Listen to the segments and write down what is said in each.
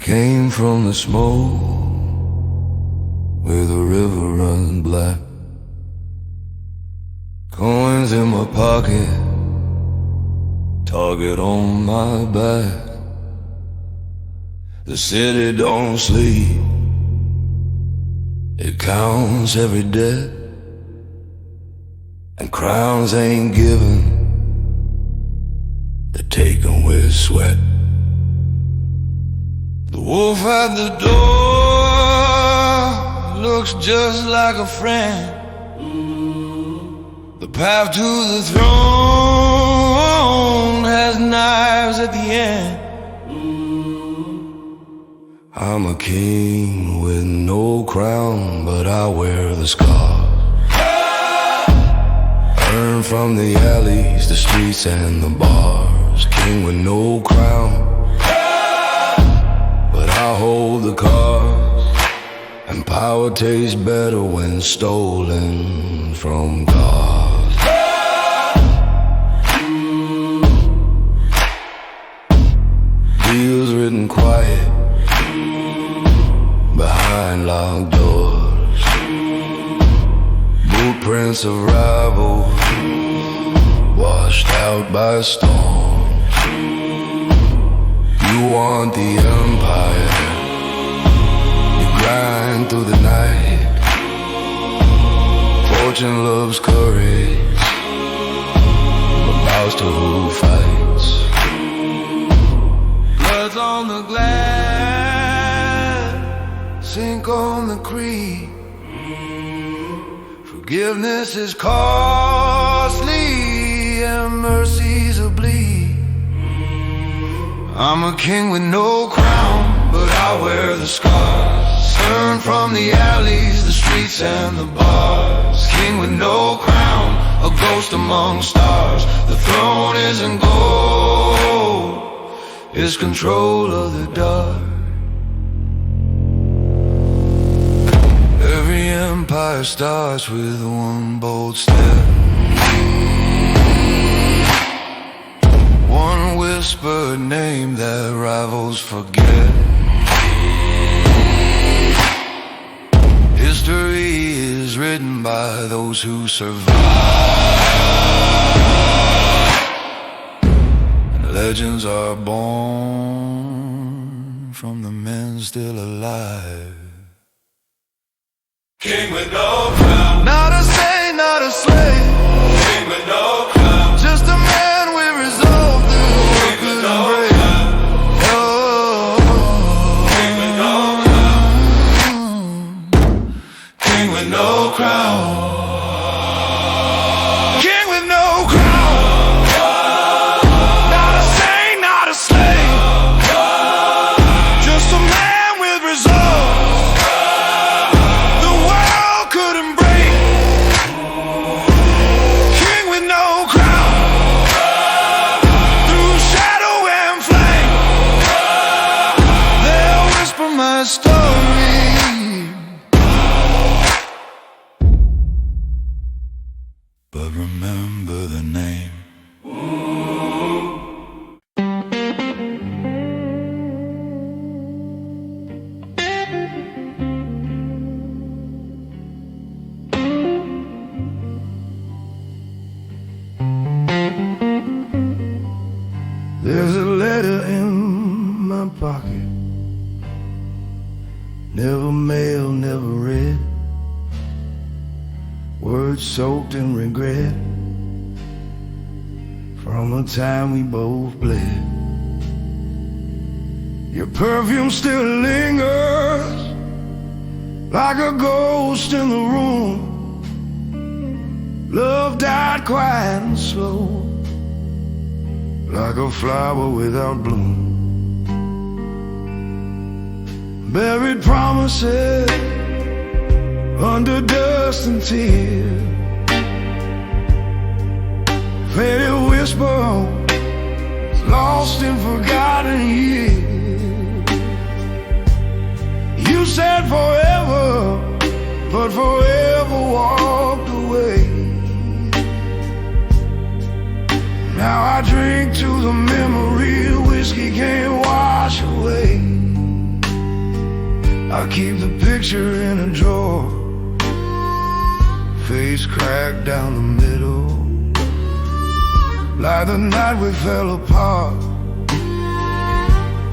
came from the smoke where the river runs black. Coins in my pocket, target on my back. The city don't sleep, it counts every debt, and crowns ain't given, they're taken with sweat. The wolf at the door looks just like a friend. The path to the throne has knives at the end. I'm a king with no crown, but I wear the scars. Earned from the alleys, the streets and the bars. King with no crown, but I hold the cards. And power tastes better when stolen from God. Deals written quiet behind locked doors. Blueprints of rivals washed out by storms. You want the empire, you grind through the night. Fortune loves courage, but bows to who fights. Blood's on the glass, sink on the creek. Forgiveness is costly and mercy's a bleed. I'm a king with no crown, but I wear the scars. Turned from the alleys, the streets and the bars. King with no crown, a ghost among stars. The throne isn't gold, it's control of the dark. Every empire starts with one bold step, one whispered name that rivals forget. History is written by those who survive, and legends are born from the men still alive. King with no crown, Not a saint, not a slave, king with no crown, just a man with resolve through king what with couldn't no break. crown, Oh, king with no crown, king with no crown, king with no crown. Not a saint, not a slave, just a man with resolve the world couldn't break. King with no crown, through shadow and flame, they'll whisper my story, but remember the name. There's a letter in my pocket, never mailed, never read. Words soaked in regret from the time we both bled. Your perfume still lingers like a ghost in the room. Love died quiet and slow, like a flower without bloom. Buried promises under dust and tears. Faded whisper lost in forgotten years. You said forever, but forever walked away. Now I drink to the memory whiskey can't wash away. I keep the picture in a drawer, face cracked down the middle, like the night we fell apart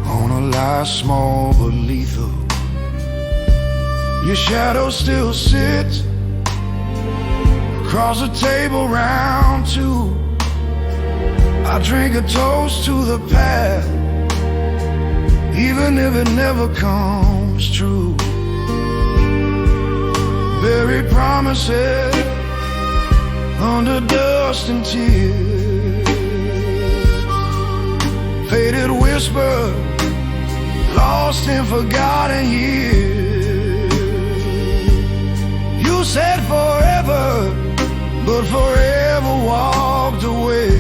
on a lie small but lethal. Your shadow still sits across the table round two. I drink a toast to the past, even if it never comes true. Buried promises under dust and tears, faded whispers lost in forgotten years. You said forever, but forever walked away.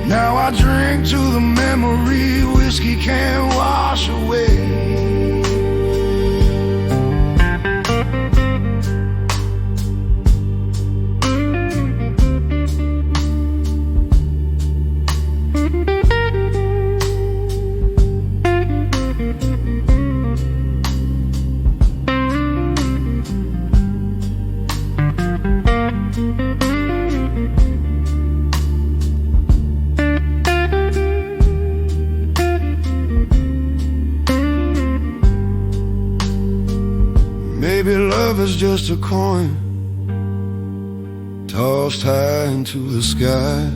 Now I drink to the memory whiskey can't wash away. Maybe love is just a coin tossed high into the sky.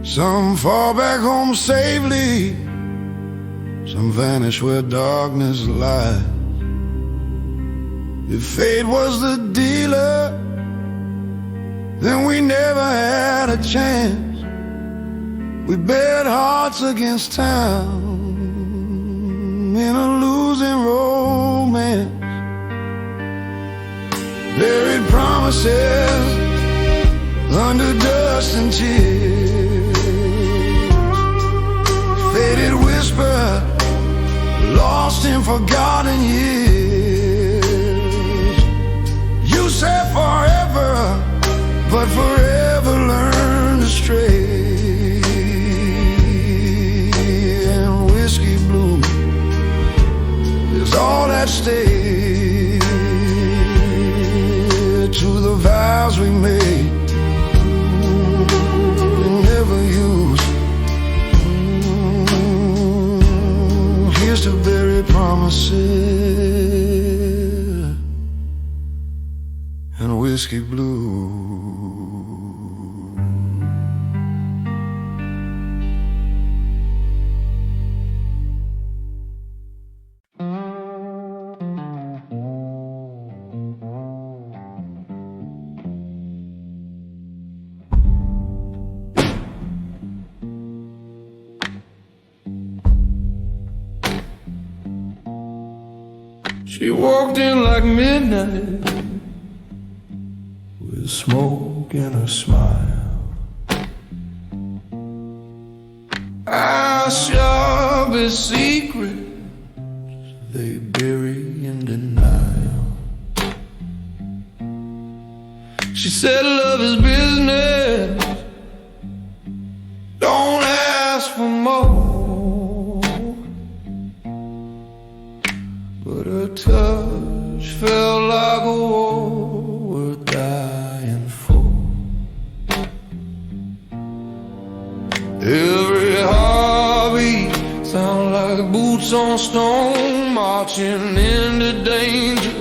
Some fall back home safely, some vanish where darkness lies. If fate was the dealer, then we never had a chance. We bet hearts against time in a losing romance. Buried promises under dust and tears, faded whisper lost in forgotten years. You said forever, but forever learned to stray. And whiskey blue is all that stays to the vows we made, never used. Here's to buried promises and whiskey blue. She walked in like midnight with smoke in her smile. Our sharpest secrets they bury in denial. She said love is business, don't ask for more. But her touch felt like a war worth dying for. Every heartbeat sound like boots on stone, marching into danger,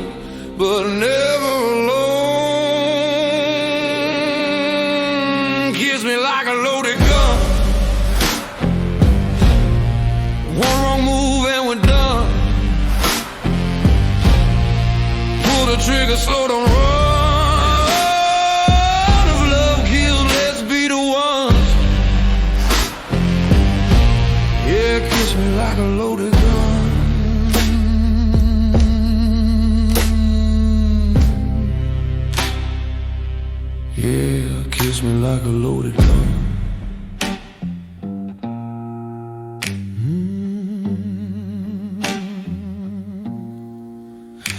but never alone. Kiss me like a loaded gun, one wrong move and we're done. Pull the trigger, slow, don't run. If love kills, let's be the ones. Yeah, kiss me like a loaded gun. Yeah, kiss me like a loaded gun.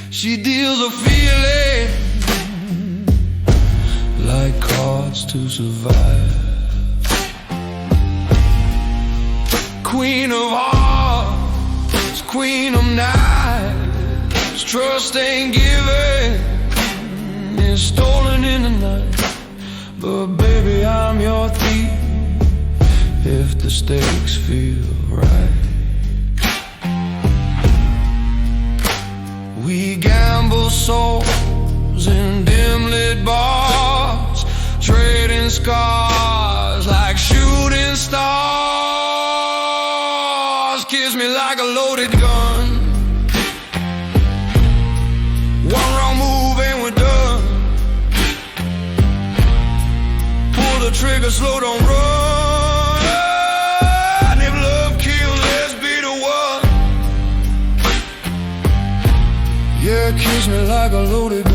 She deals a feeling like cards to survive. Queen of hearts, queen of nights. Trust ain't given, it's stolen in the night. But baby, I'm your thief if the stakes feel right. We gamble souls in dim-lit bars, trading scars like shooting stars. Kiss me like a loaded gun. One wrong move and we're done. Pull the trigger, slow, don't run. If love kills, let's be the one. Yeah, kiss me like a loaded gun.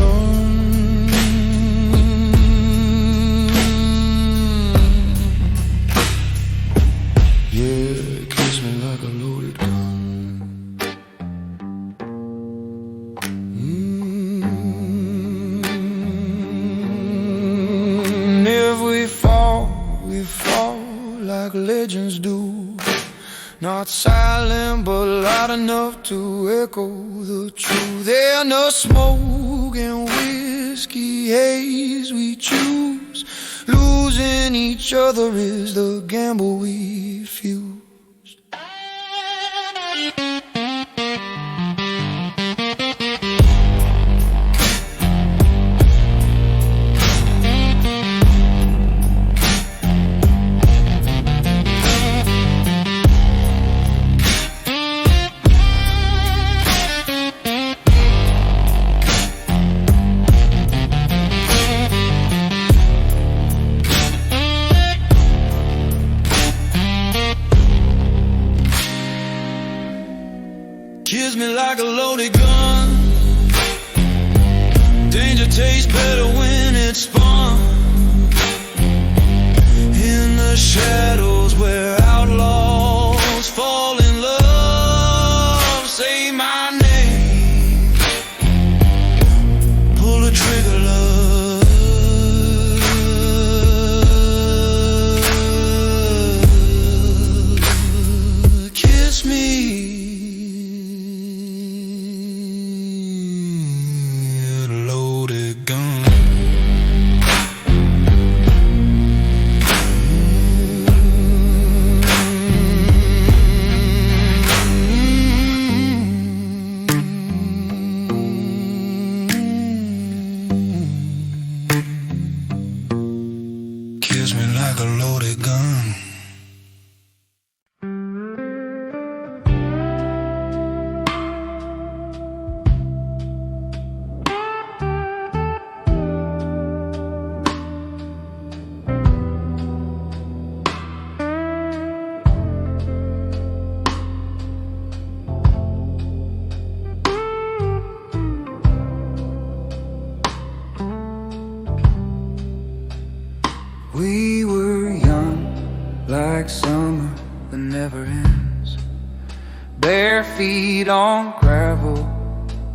Yeah, kiss me like a loaded gun. If we fall like legends do. Not silent but loud enough to echo the truth. There's no smoke and whiskey haze we choose. Losing each other is the gamble we fuse. Kiss me like a loaded gun. Danger tastes better when it's spun. In the shadows where outlaws fall in love. Say my name. Pull the trigger, love. Kiss me. Kiss me like a loaded gun. We were young, like summer that never ends. Bare feet on gravel,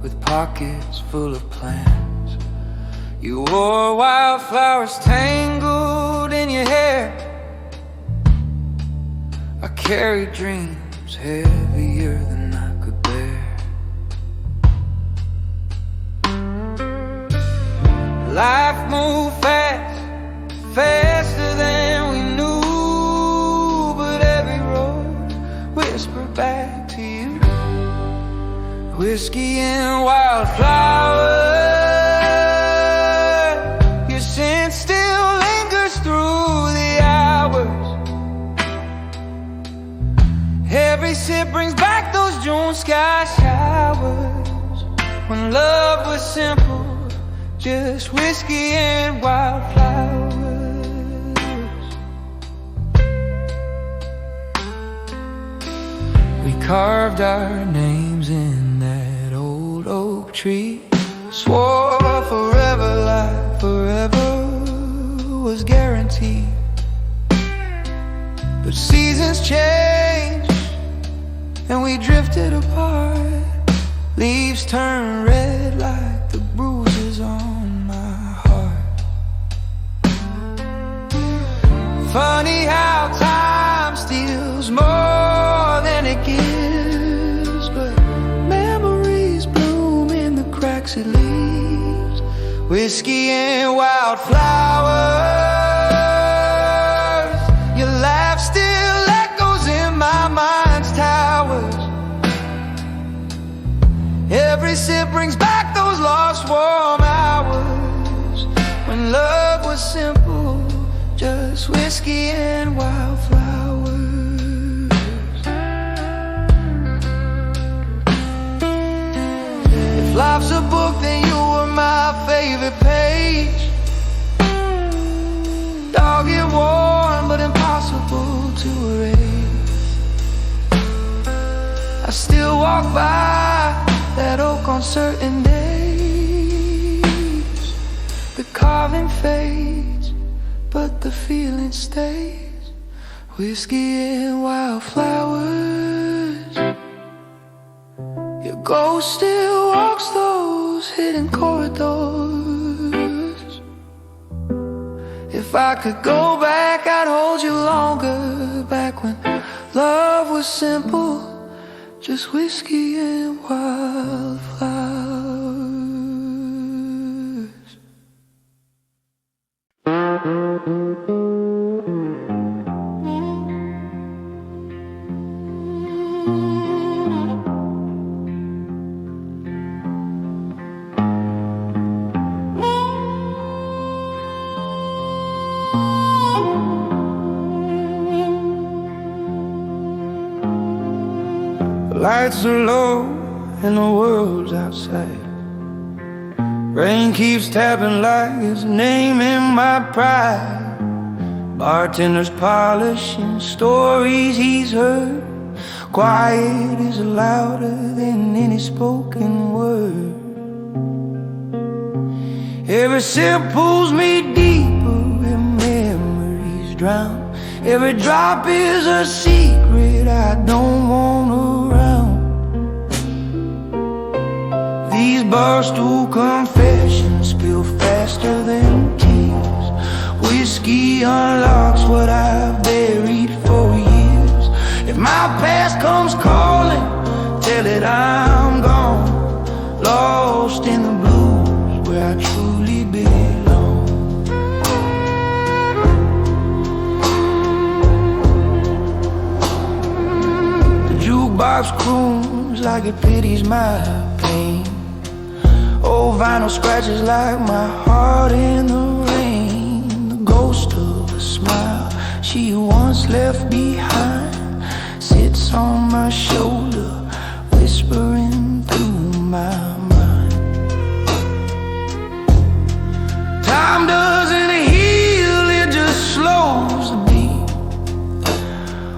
with pockets full of plans. You wore wildflowers tangled in your hair. I carried dreams heavier than I could bear. Life moved fast, faster than we knew, but every road whispered back to you. Whiskey and wildflowers, your scent still lingers through the hours. Every sip brings back those June sky showers, when love was simple, just whiskey and wildflowers. We carved our names in that old oak tree. Swore forever, like forever was guaranteed. But seasons changed and we drifted apart. Leaves turn red like the bruises on my heart. Funny how time steals more than it gives, but whiskey and wildflowers. Your laugh still echoes in my mind's towers. Every sip brings back those lost warm hours when love was simple, just whiskey and wildflowers. If life's a book, then you were my favorite page. Dog it worn, but impossible to erase. I still walk by that oak on certain days. The carving fades, but the feeling stays. Whiskey and wildflowers. Your ghost still walks those hidden corridors. If I could go back, I'd hold you longer. Back when love was simple, just whiskey and wildflowers. Lights are low and the world's outside. Rain keeps tapping like his name in my pride. Bartenders polishing stories he's heard. Quiet is louder than any spoken word. Every sip pulls me deeper where memories drown. Every drop is a secret I don't want around. These barstool confessions spill faster than tears. Whiskey unlocks what I've buried for years. If my past comes calling, tell it I'm gone. Lost in the blues where I truly belong. The jukebox croons like it pities my pain. Old vinyl scratches like my heart in the rain. The ghost of a smile she once left behind sits on my shoulder, whispering through my mind. Time doesn't heal, it just slows the beat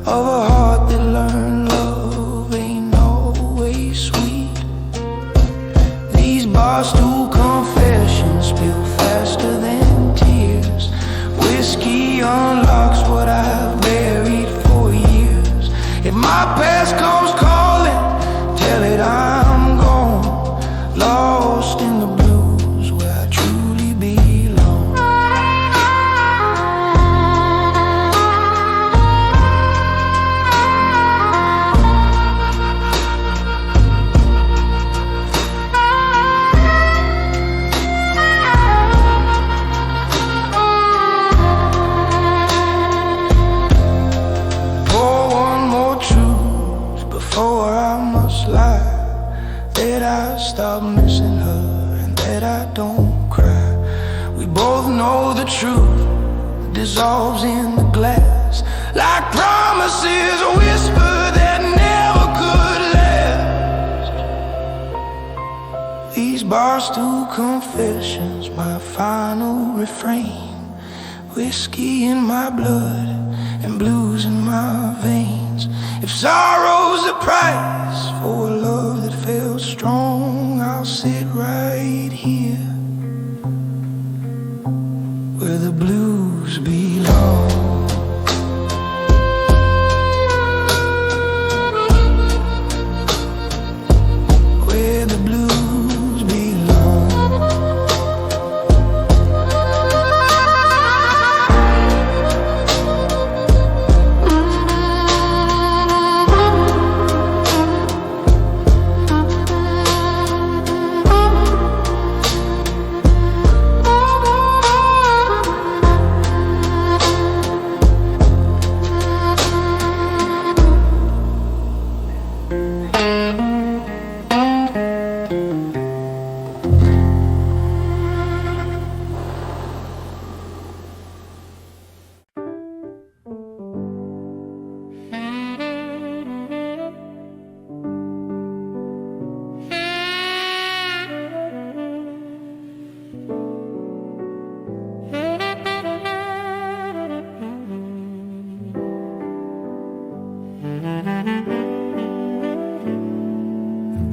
of a heart that learned love ain't always sweet. These barstool confessions spill faster than tears. Whiskey unlocks what I've buried for years. If my past comes calling, tell it I'm gone. Lost in the blues where I truly belong. Before I must lie, that I stop missing her and that I don't cry. We both know the truth dissolves in the glass, like promises a whisper that never could last. These barstool confessions, my final refrain. Whiskey in my blood and blues in my veins. If sorrow's the price for a love that felt strong, I'll sit right here where the blues belong. Where the blues belong.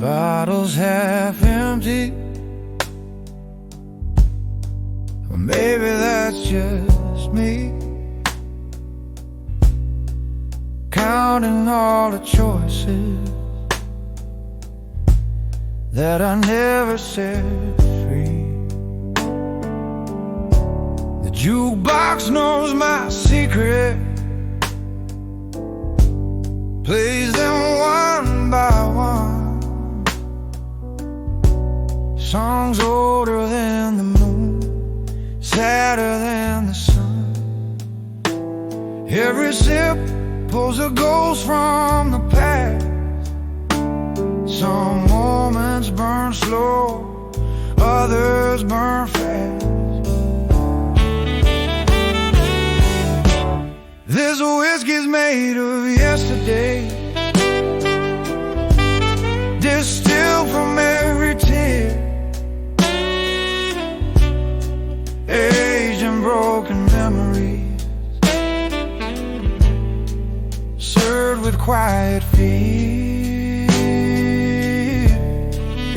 bottle's half empty, or maybe that's just me, counting all the choices that I never set free. The jukebox knows my secret, plays them one by one. Songs older than the moon, sadder than the sun. Every sip pulls a ghost from the past. Some moments burn slow, others burn fast. This whiskey's made of yesterday, distilled from every tear, aged in broken memories, served with quiet fear.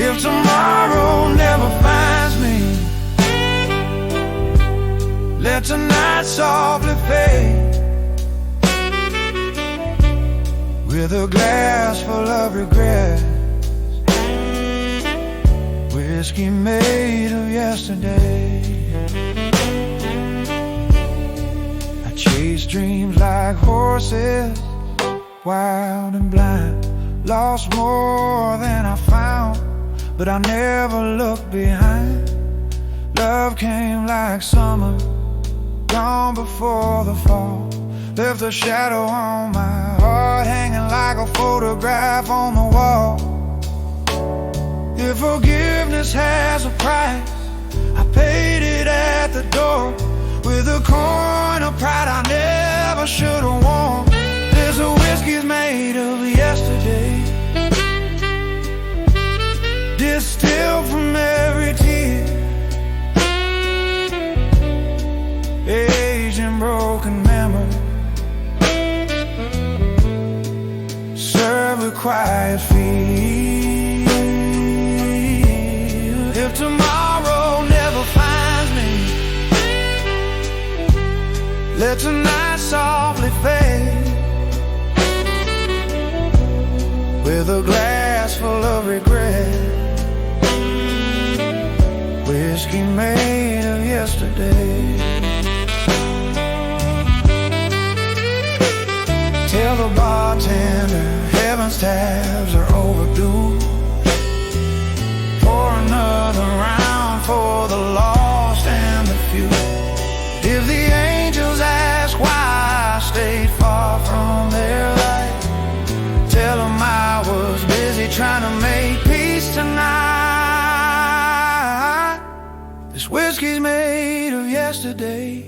If tomorrow never finds me, let tonight softly fade, with a glass full of regrets, whiskey made of yesterday. I chase dreams like horses, wild and blind, lost more than I found, but I never looked behind. Love came like summer, gone before the fall, left a shadow on my heart, hanging like a photograph on the wall. If forgiveness has a price, I paid it at the door, with a coin of pride I never should have worn. This whiskey's made of yesterday, distilled from every tear, aged in broken memory, served with quiet fear. If tomorrow never finds me, let tonight softly fade, with a glass full of regret, whiskey made of yesterday. Tell the bartender heaven's tabs are overdue, pour another round for the lost and the few. If the angels ask why I stayed far from their light, tell them I was busy trying to make peace tonight. This whiskey's made of yesterday,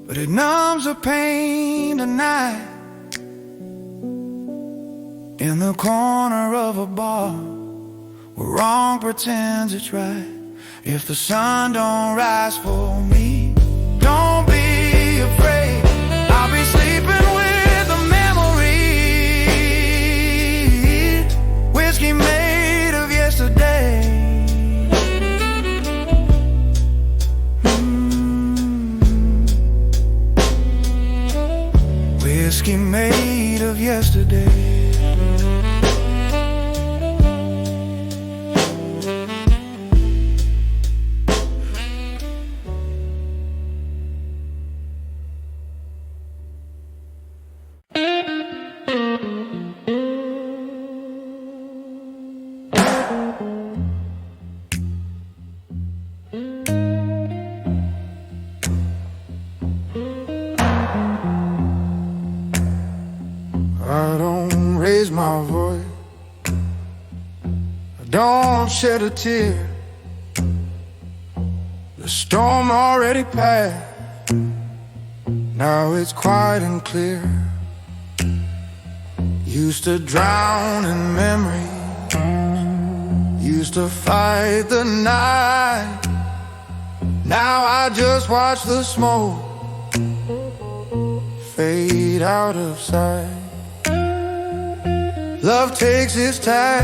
but it numbs the pain tonight. In the corner of a bar, where wrong pretends it's right. If the sun don't rise for me, don't be afraid, I'll be sleeping with a memory. Whiskey made of yesterday. Whiskey made of yesterday. I don't raise my voice, I don't shed a tear. The storm already passed, now it's quiet and clear. Used to drown in memory, used to fight the night. Now I just watch the smoke fade out of sight. Love takes its tax,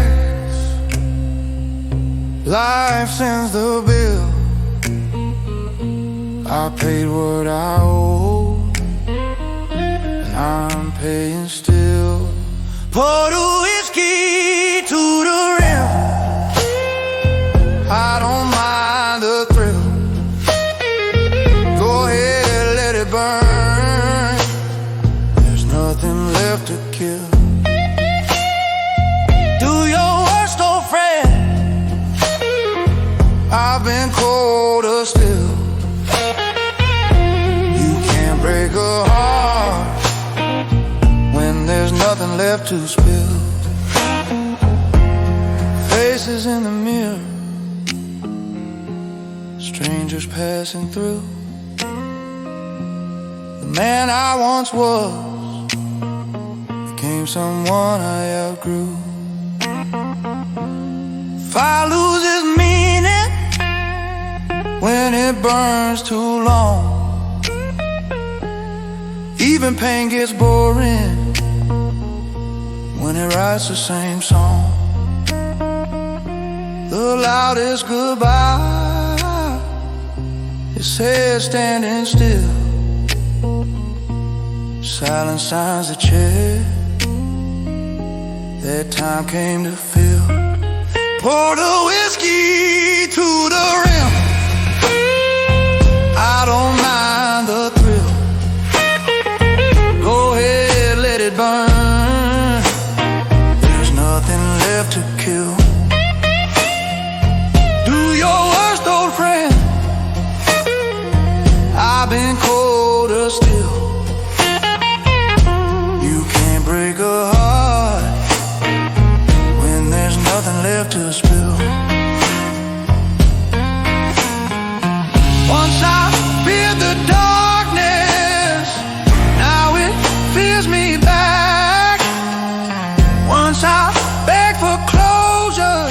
life sends the bill. I paid what I owed, and I'm paying still. Pour the whiskey to the rim, I don't mind the thrill. Go ahead, let it burn. There's nothing left to kill. Do your worst, old friend. I've been colder still. You can't break a heart when there's nothing left to spill. Faces in the mirror, strangers passing through. The man I once was became someone I outgrew. Fire loses meaning when it burns too long. Even pain gets boring when it writes the same song. The loudest goodbye is said standing still. Silence signs the chair that time came to fill. Pour the whiskey to the rim, I don't mind the thrill. Go ahead, let it burn. There's nothing left to kill. Do your worst, old friend. I've been colder still. You can't break a heart when there's nothing left to spill. Once I feared the darkness, now it fears me back. Once I begged for closure,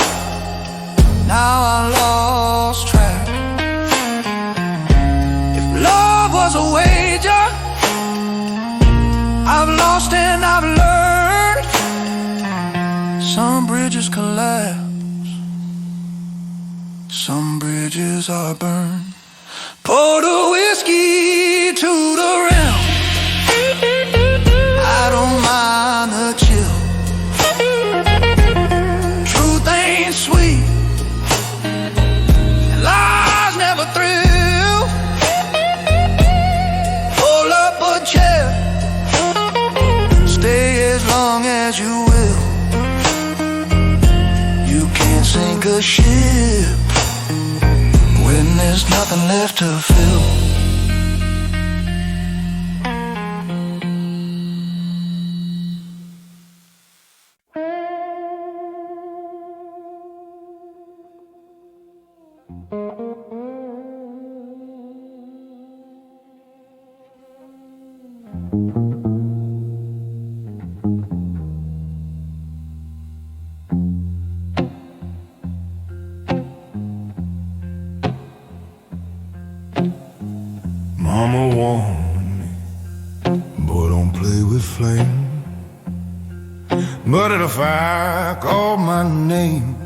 now I lost track. If love was a wager, I've lost and I've learned. Some bridges collapse, some bridges are burned. Pour the whiskey to the rim, I don't mind the chill. Truth ain't sweet, and lies never thrill. Pull up a chair, stay as long as you will. You can't sink a ship when there's nothing left to fill. Mama warned me, boy, don't play with flame. But if I called my name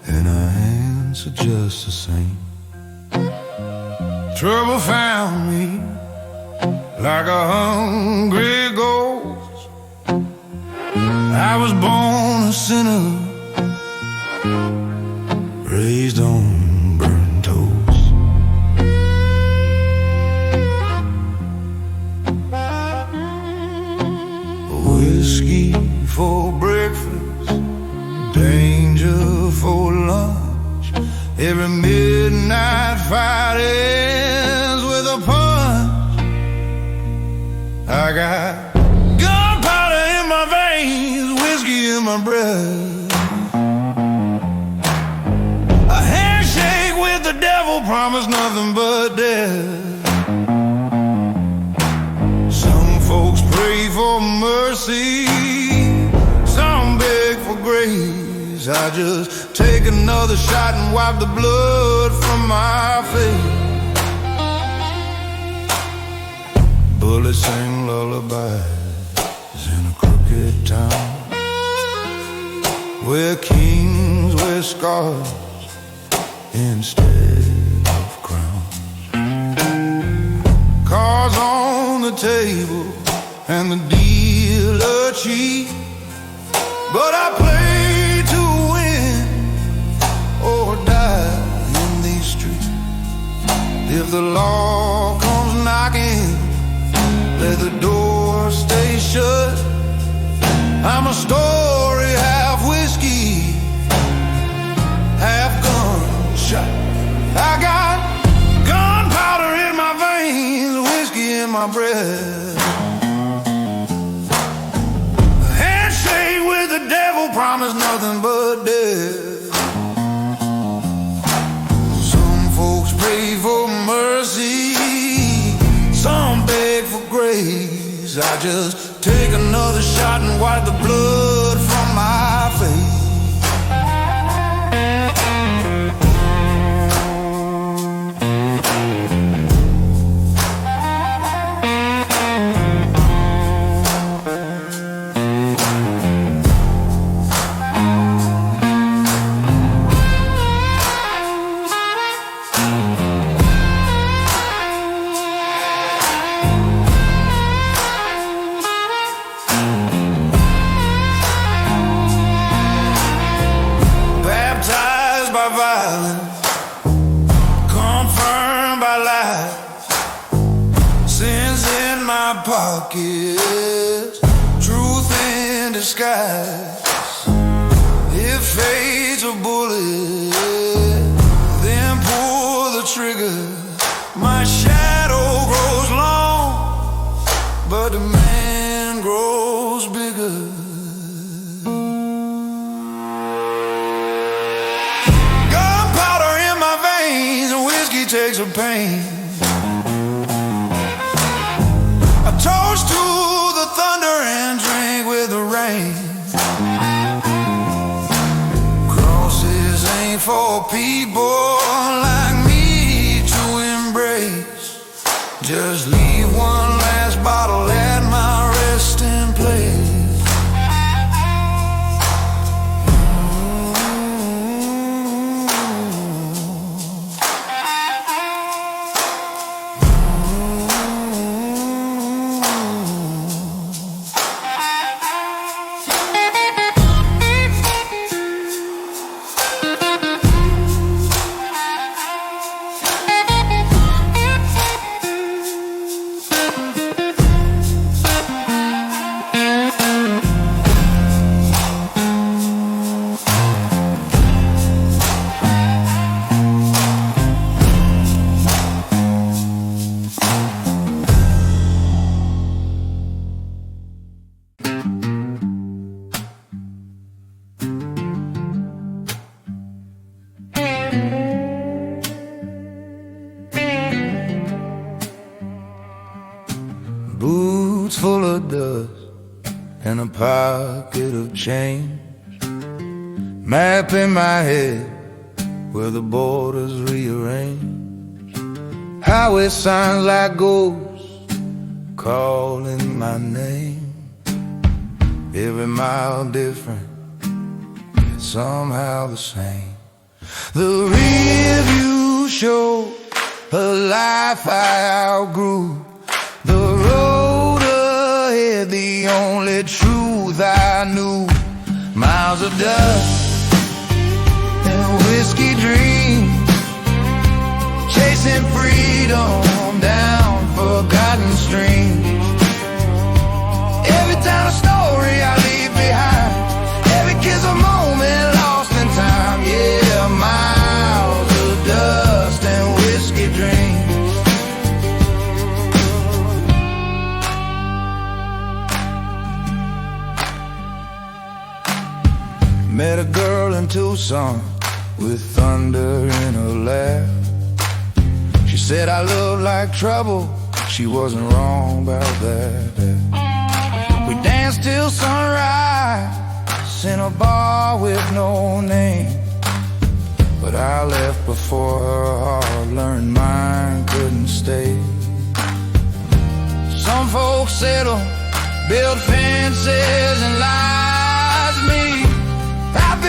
and I answered just the same, trouble found me like a hungry ghost. I was born a sinner, raised on burnt toast. Whiskey for breakfast, danger for lunch. Every midnight fight ends with a punch. I got gunpowder in my veins, whiskey in my breath. A handshake with the devil promised nothing but death. Some folks pray for mercy, some beg for grace. I just take another shot and wipe the blood from my face. Bullets sing lullabies in a crooked town. where kings wear scars instead of crowns. Cards on the table and the dealer cheat, but I play to win or die in these streets. If the law comes knocking, let the door stay shut. I'm a story, half whiskey, half gunshot. I got gunpowder in my veins, whiskey in my breath. A handshake with the devil promised nothing but death. Some folks pray for mercy, some beg for grace. I just take another shot and wipe the blood from my face. Pockets, truth in disguise. If fate's a bullet, then pull the trigger. My shadow grows long, but the man grows bigger. Gunpowder in my veins and whiskey takes a pain. Toast to the thunder and drink with the rain. Crosses ain't for people like me to embrace. Just leave one last bottle at my resting place. Boots full of dust and a pocket of change. Map in my head where the borders rearrange. Highway signs like ghosts calling my name. Every mile different, yet somehow the same. The rearview show a life I outgrew. The road ahead, the only truth I knew. Miles of dust and whiskey dreams, chasing freedom down forgotten streams. Every town a story I leave behind, every kid's a moment lost in time. Yeah, miles of dust and whiskey dreams. Met a girl in Tucson with thunder in her laugh. She said I looked like trouble, she wasn't wrong about that. We danced till sunrise in a bar with no name, but I left before her heart learned mine couldn't stay. Some folks settle, build fences and lies. Me, I've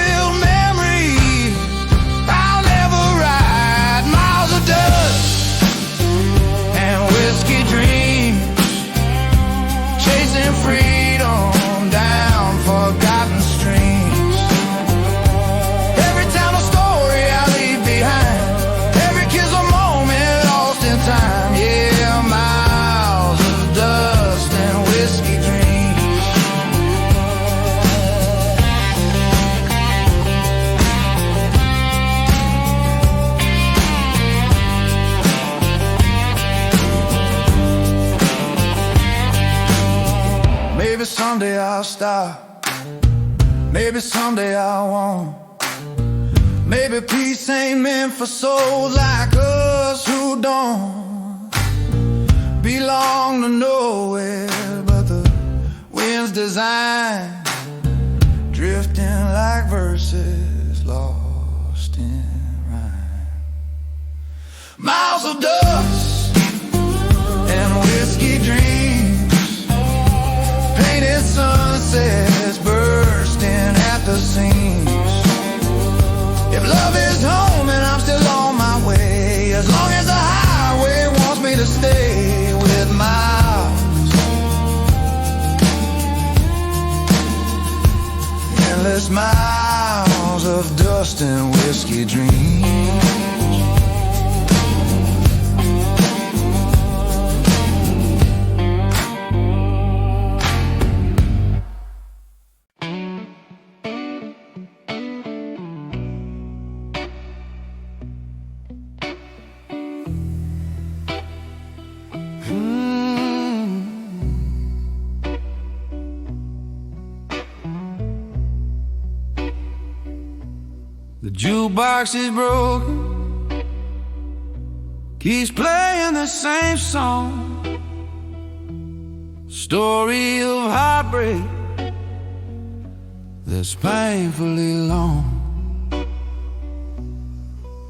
Maybe someday I won't. Maybe peace ain't meant for souls like us who don't belong to nowhere but the wind's design, drifting like verses lost in rhyme. Miles of dust and whiskey dreams, painted sunsets bursting at the seams. If love is home and I'm still on my way, as long as the highway wants me to stay with miles, endless miles of dust and whiskey dreams. The jukebox is broken, keeps playing the same song. Story of heartbreak that's painfully long.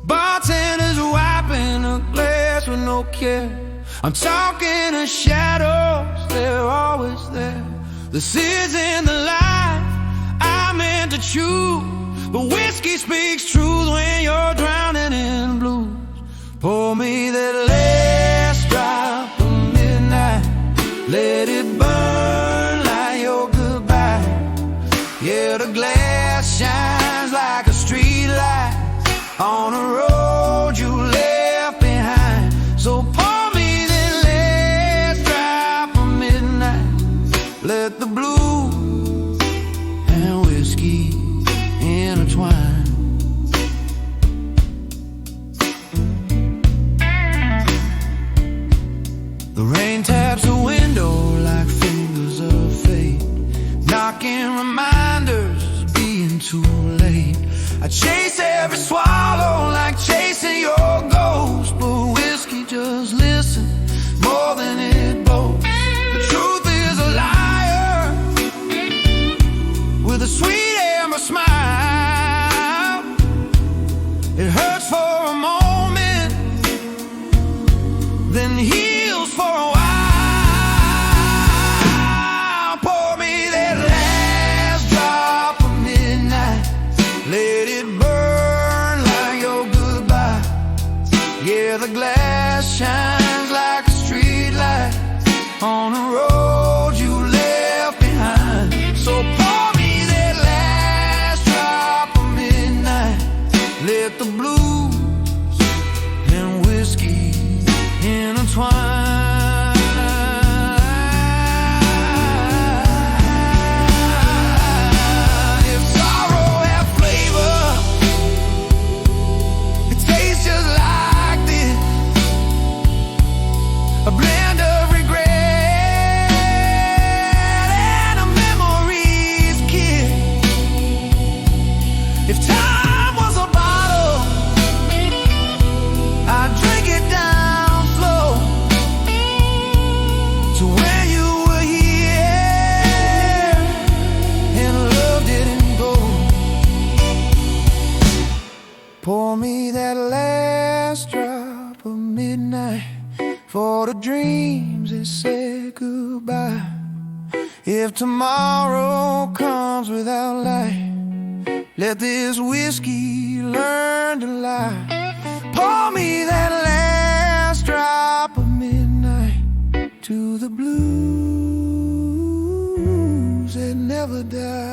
Bartenders wiping a glass with no care. I'm talking to shadows, they're always there. This isn't the life I meant to choose, but whiskey speaks truth when you're drowning in blues. Pour me that last drop of midnight, let it burn like your goodbye. Yeah, the glass shines like a street light on a road you left behind. So pour me that last drop of midnight, let the blues and whiskey intertwine. The rain taps the window like fingers of fate, knocking reminders of being too late. I chase every swallow like chasing your ghost, but whiskey just listens more than it boasts. The truth is a liar with a sweet amber smile. It hurts for a moment, then heals for a while. Pour me that last drop of midnight, let it burn like your goodbye. Yeah, the glass shines like a street light on a road you left behind. So pour me that last drop of midnight, let the blues and whiskey intertwine. If sorrow had flavor, it tastes just like this, a blend of regret and a memory's kiss. If time was a bottle, I'd drink it down slow to when you were here and love didn't go. Pour me that last drop of midnight for the dreams that said goodbye. If tomorrow comes without light, let this whiskey learn to lie. Pour me that last drop of midnight to the blues that never die.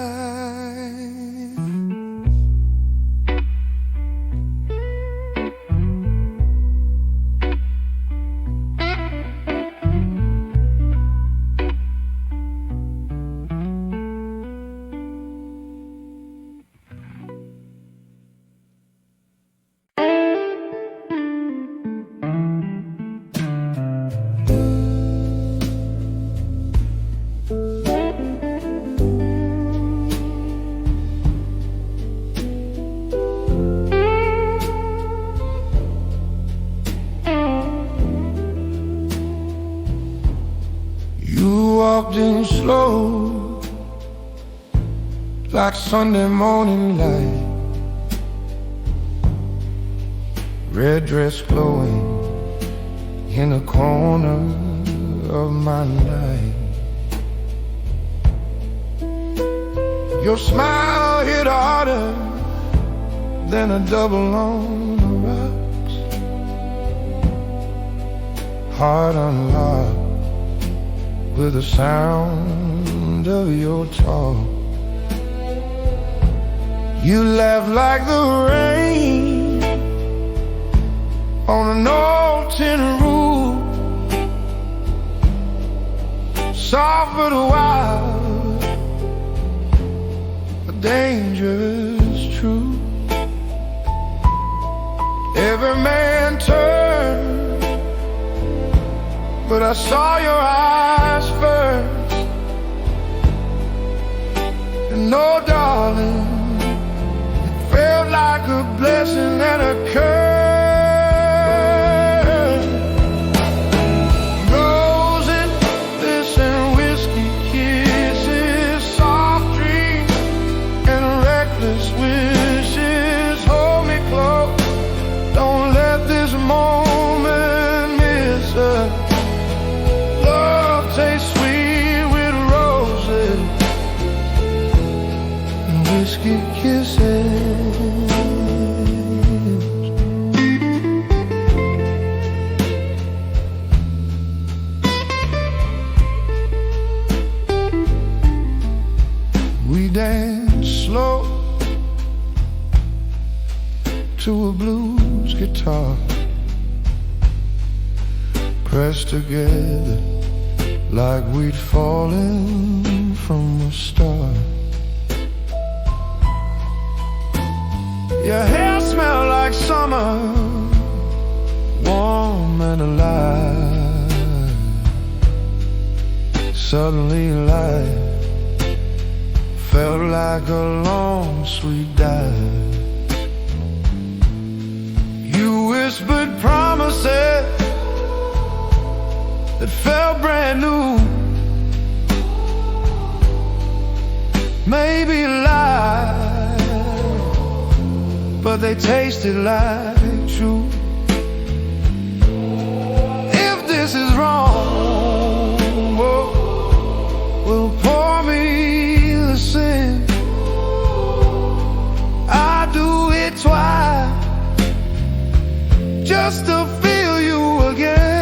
like Sunday morning light. Red dress glowing in a corner of my life. Your smile hit harder than a double on the rocks. Heart unlocked with the sound of your talk. You laugh like the rain on an old tin roof, soft but wild, but dangerous true. Every man turned, but I saw your eyes first. And no, darling, it felt like a blessing and a curse. Roses, this and whiskey kisses, soft dreams and reckless wishes. Hold me close, don't let this moment miss us. Love tastes sweet with roses and whiskey kisses. We dance slow to a blues guitar, pressed together like we'd fallen from a star. Your hair smelled like summer, warm and alive. Suddenly life felt like a long sweet dive. You whispered promises that felt brand new, maybe lies, but they tasted like truth. If this is wrong, oh, well, pour me the sin. I do it twice just to feel you again.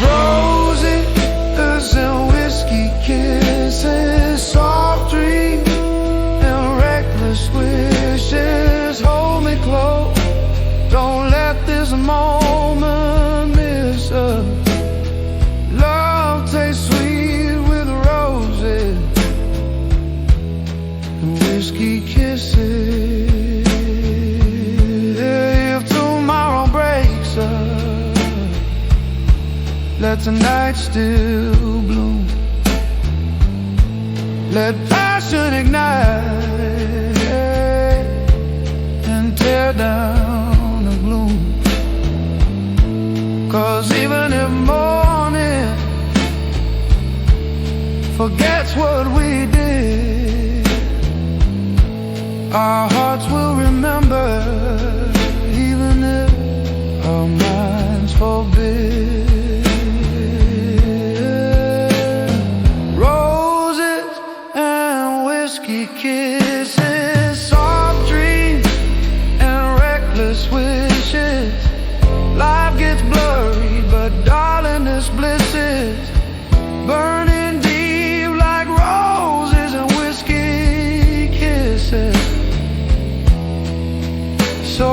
Roses and whiskey kisses, soft dreams and reckless wishes. Hold me close, don't let this moment miss us. Love tastes sweet with roses and whiskey kisses. If tomorrow breaks us, let tonight still bloom. Let passion ignite and tear down the gloom. 'Cause even if morning forgets what we did, our hearts will remember, even if our minds forbid. Roses and whiskey kisses, soft dreams and reckless wishes. Life gets blurry, but darling, this bliss is burning deep like roses and whiskey kisses. So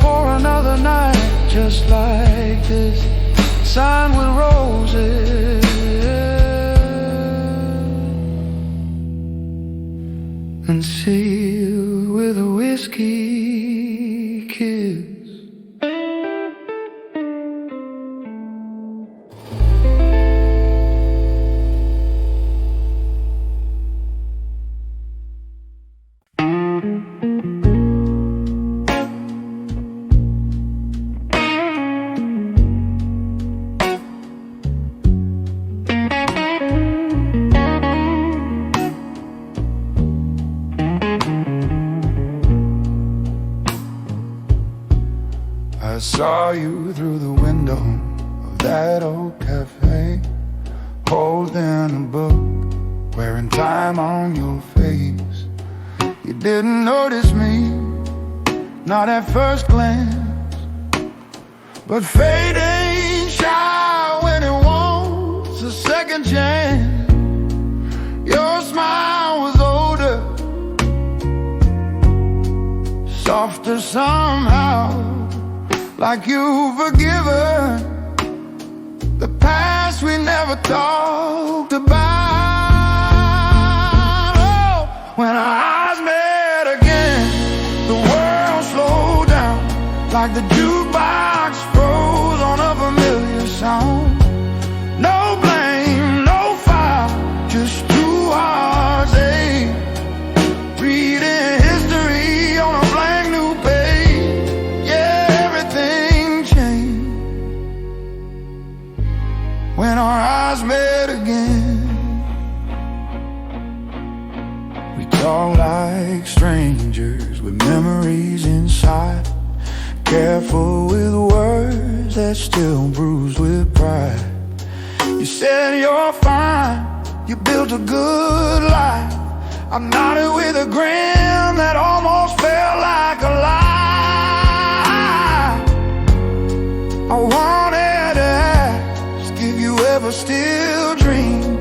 pour another night just like this, signed with roses and sealed with a whiskey kiss. saw you through the window of that old cafe, holding a book, wearing time on your face. You didn't notice me, not at first glance, but fate ain't shy when it wants a second chance. Your smile was older, softer somehow, like you've forgiven the past we never talked about. Oh, when our eyes met again, the world slowed down, like the jukebox froze on a familiar sound. No blame, no foul, just two hearts ache, reading history on a blank new page. Yeah, everything changed when our eyes met again. We talk like strangers with memories inside, careful with words that still bruise with pride. You said you're fine, you built a good life. I nodded with a grin that almost felt like a lie. I wanted to ask if you ever still dream,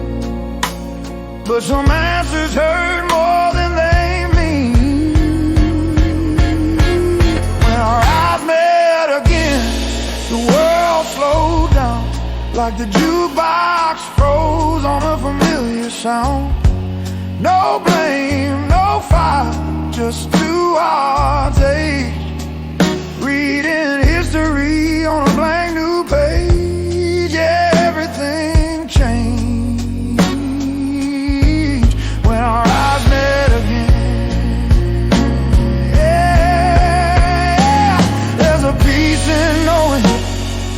but some answers hurt more than they mean. When our eyes met again, the world slowed down, like the jukebox froze on a familiar sound. No blame, no foul, just two hearts ache, reading history on a blank new page. Yeah, everything changed when our eyes met again. Yeah, there's a peace in knowing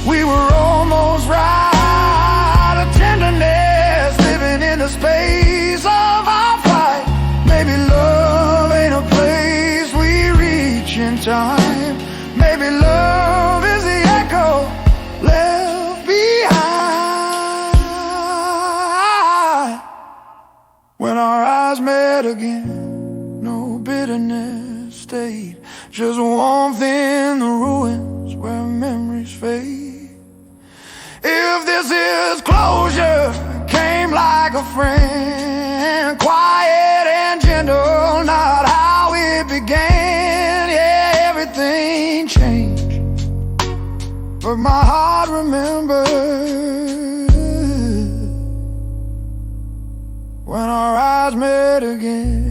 we were almost right, a tenderness living in the space of our fight. Maybe love ain't a place we reach in time. Maybe love is the echo left behind. When our eyes met again, no bitterness stayed, just warmth in the ruins where memories fade. If this is closure, came like a friend, quiet and gentle, not how it began. Yeah, everything changed, but my heart remembers when our eyes met again.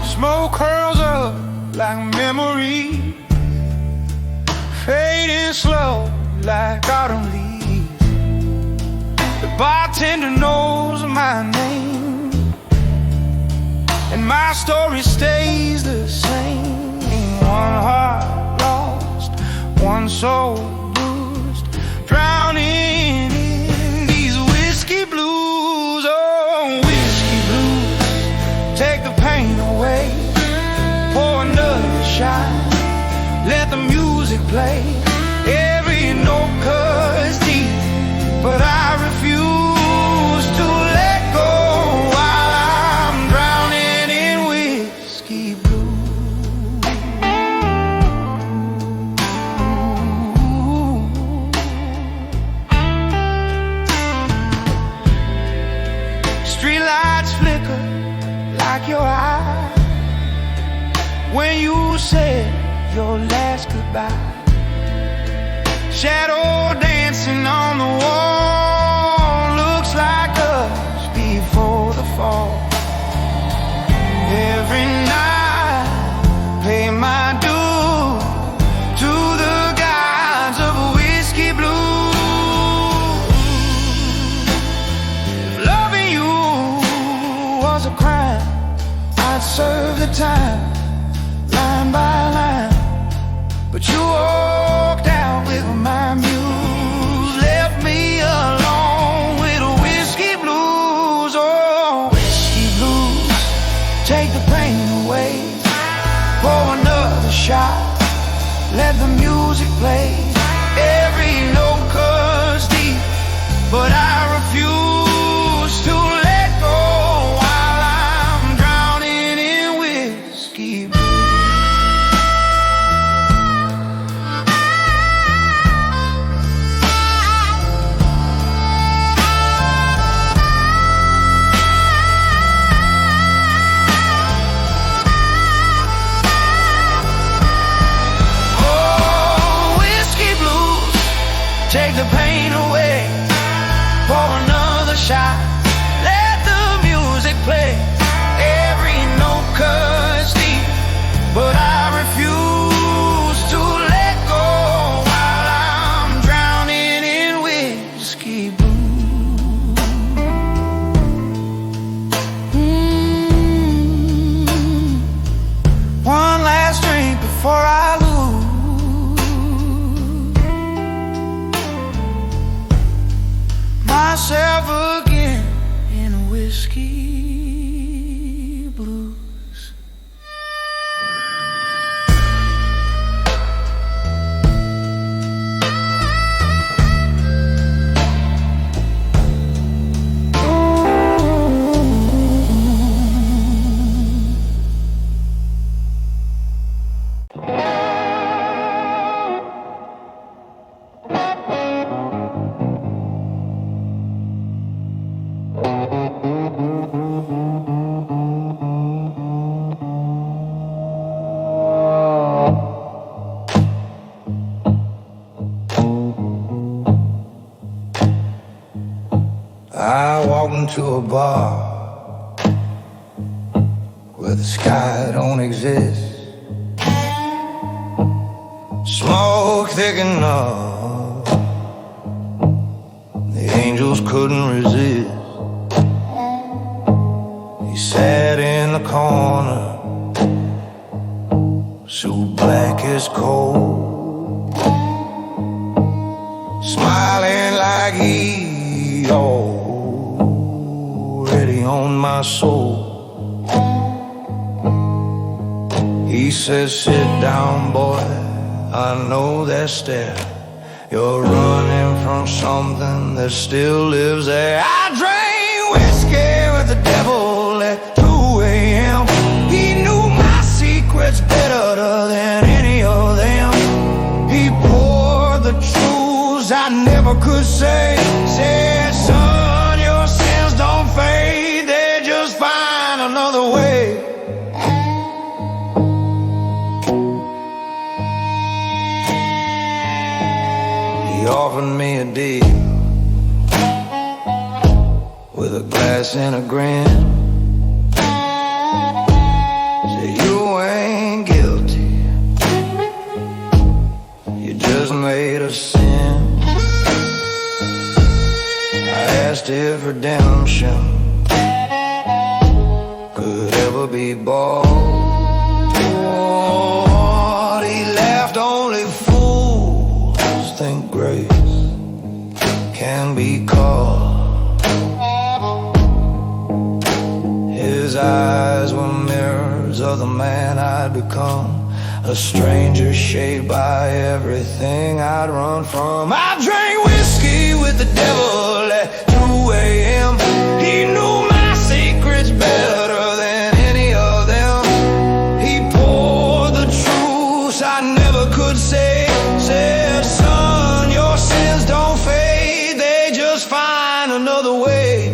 Smoke curls up like memory, fading slow like autumn leaves. The bartender knows my name, and my story stays the same. One heart lost, one soul bruised, drowning in these whiskey blues. Oh, whiskey blues, take the pain away. Pour another shot, let the music play. Every note cuts deep, but I refuse to let go while I'm drowning in whiskey blues. Streetlights flicker like your eyes when you said your last goodbye. Shadow dancing on the wall, looks like us before the fall. Every night, pay my dues to the gods of whiskey blues. serve the time, line by line, but you walked out with my muse, left me alone with a whiskey blues. Oh, whiskey blues, take the pain away, pour another shot, let the music play. Every note cuts deep, but I refuse to let go while I'm drowning in whiskey blues. Take the pain away, pour another shot, let the music play. Every note cuts deep, but I refuse to let go while I'm drowning in whiskey blues. One last drink before I lose myself again in a whiskey blues. I walked into a bar where the sky don't exist. Smoke thick enough, the angels couldn't resist. He sat in the corner, so black as coal, smiling like he already owned my soul. He says, sit down, boy, I know that stare. You're running from something that still lives there. I drank whiskey with the devil at 2 a.m. He knew my secrets better than any of them. He poured the truths I never could say. Said, son, your sins don't fade, they just find another way. He offered me a deal with a glass and a grin. Said, you ain't guilty, you just made a sin. I asked if redemption could ever be bought. He laughed, only fools think grace can be caught. His eyes were mirrors of the man I'd become, a stranger shaped by everything I'd run from. I drank whiskey with the devil at 2 a.m. He knew my secrets better than any of them. He poured the truths I never could say. Said, son, your sins don't fade, they just find another way.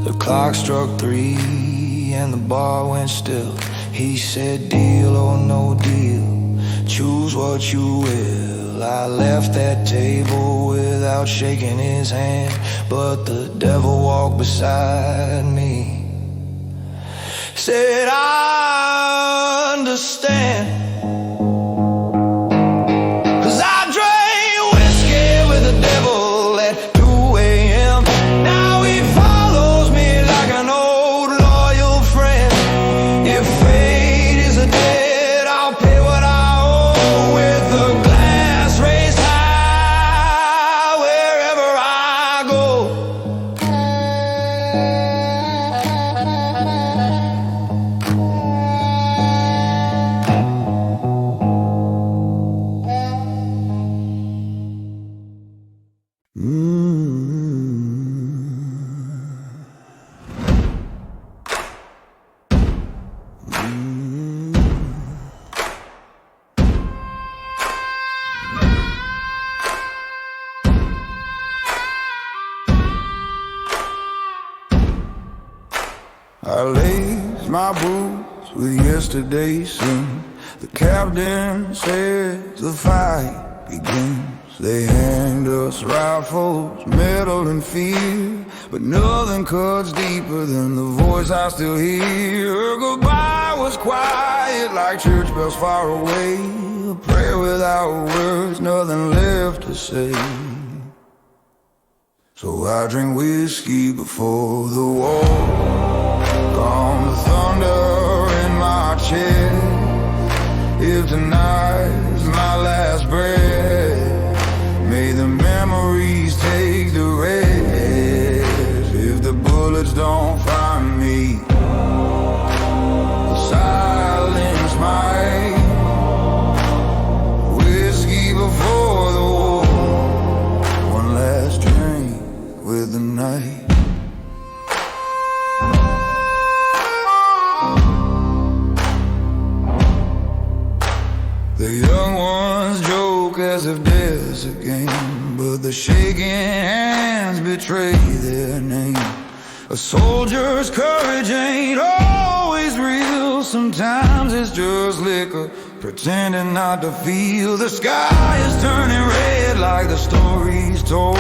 The clock struck 3 and the bar went still. He said, deal or no deal, choose what you will. I left that table without shaking his hand, but the devil walked beside me. Said, I understand, 'cause I drank whiskey with the devil at 2 a.m. Now he follows me like an I lace my boots with yesterday's sin. The captain says the fight begins. They hand us rifles, metal and fear, but nothing cuts deeper than the voice I still hear. Her goodbye was quiet like church bells far away, a prayer without words, nothing left to say. So I drink whiskey before the war, calm the thunder in my chest. If tonight's my last breath, may the memories take the rest. If the bullets don't find me, the silence might. Whiskey before the war, one last drink with the night. The young ones joke as if there's a game, but the shaking hands betray their name. A soldier's courage ain't always real. Sometimes it's just liquor, pretending not to feel. The sky is turning red like the stories told,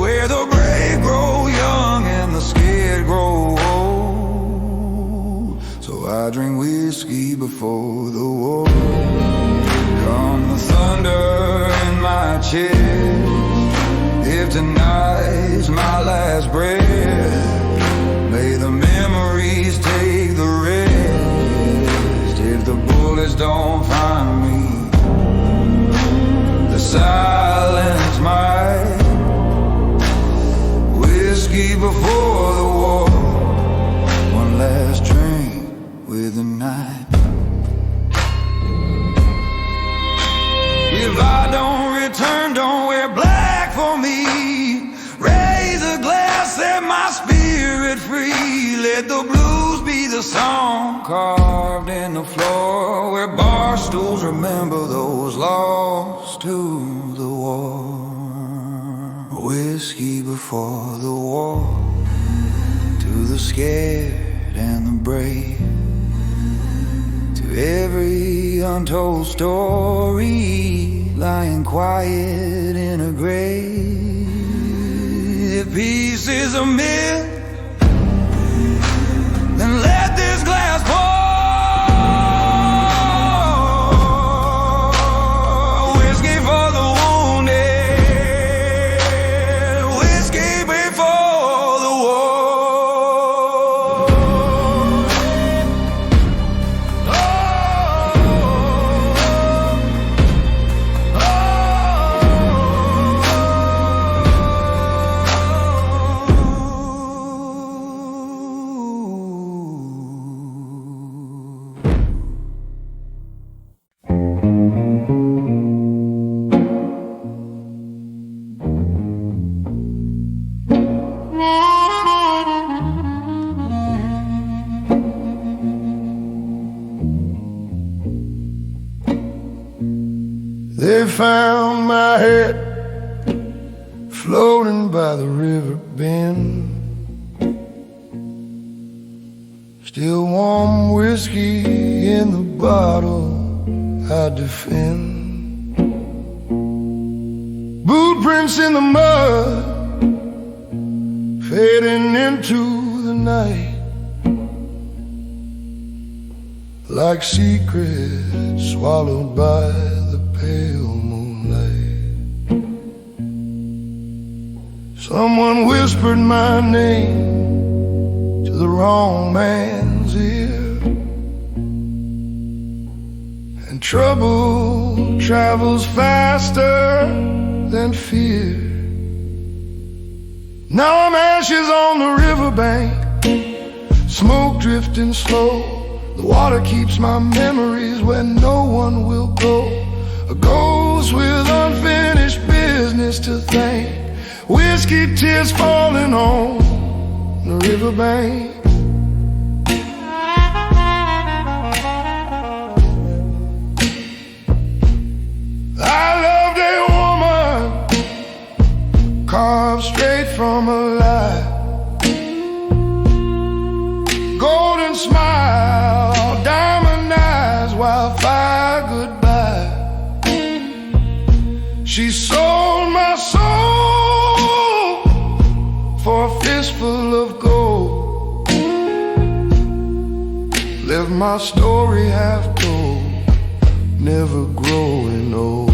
where the brave grow young and the scared grow old. So I drink whiskey before the war, calm the thunder in my chest. If tonight's my last breath, may the memories take the rest. If the bullets don't find me, the silence might. Whiskey before the war, one last drink with the night. If I don't return, don't wear black for me. Raise a glass, set my spirit free. Let the blues be the song carved in the floor, where bar stools remember those lost to the war. Whiskey before the war, to the scared and the brave, to every untold story lying quiet in a grave. If peace is a myth, then let this glass pour. Whiskey for the wounded, whiskey before the war. They found my head floating by the river bend, still warm whiskey in the bottle I defend. Boot prints in the mud fading into the night, like secrets swallowed by the pale moonlight. Someone whispered my name to the wrong man's ear, and trouble travels faster than fear. Now I'm ashes on the riverbank, smoke drifting slow. The water keeps my memories where no one will go. A ghost with unfinished business to thank. Whiskey tears falling on the riverbank. I loved a woman carved straight from a lie. Gold live my story half told, never growing old.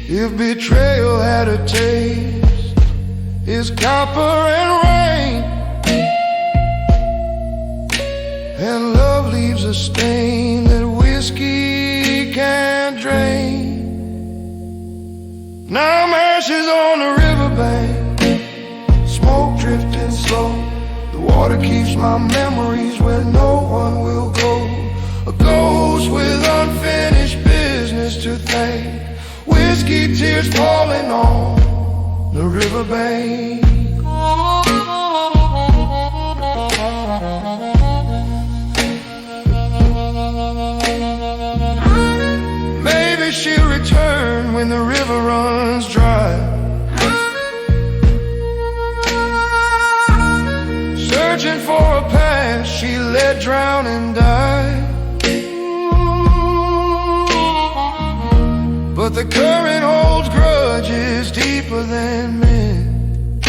If betrayal had a taste, it's copper and rain, and love leaves a stain that whiskey can't drain. Now I'm ashes on the riverbank, smoke drifting slow. The water keeps my memories where no one will go. A ghost with unfinished business to thank. Whiskey tears falling on the riverbank. Maybe she'll return when the river runs dry, searching for a past she let drown and die. But the current holds grudges deeper than men.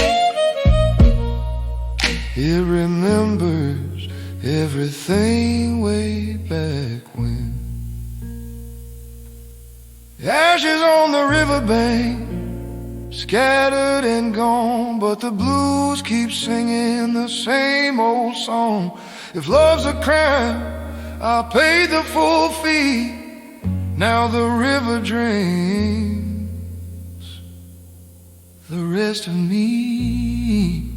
It remembers everything way back when. Ashes on the riverbank, scattered and gone, but the blues keep singing the same old song. If love's a crime, I paid the full fee. Now the river drains the rest of me.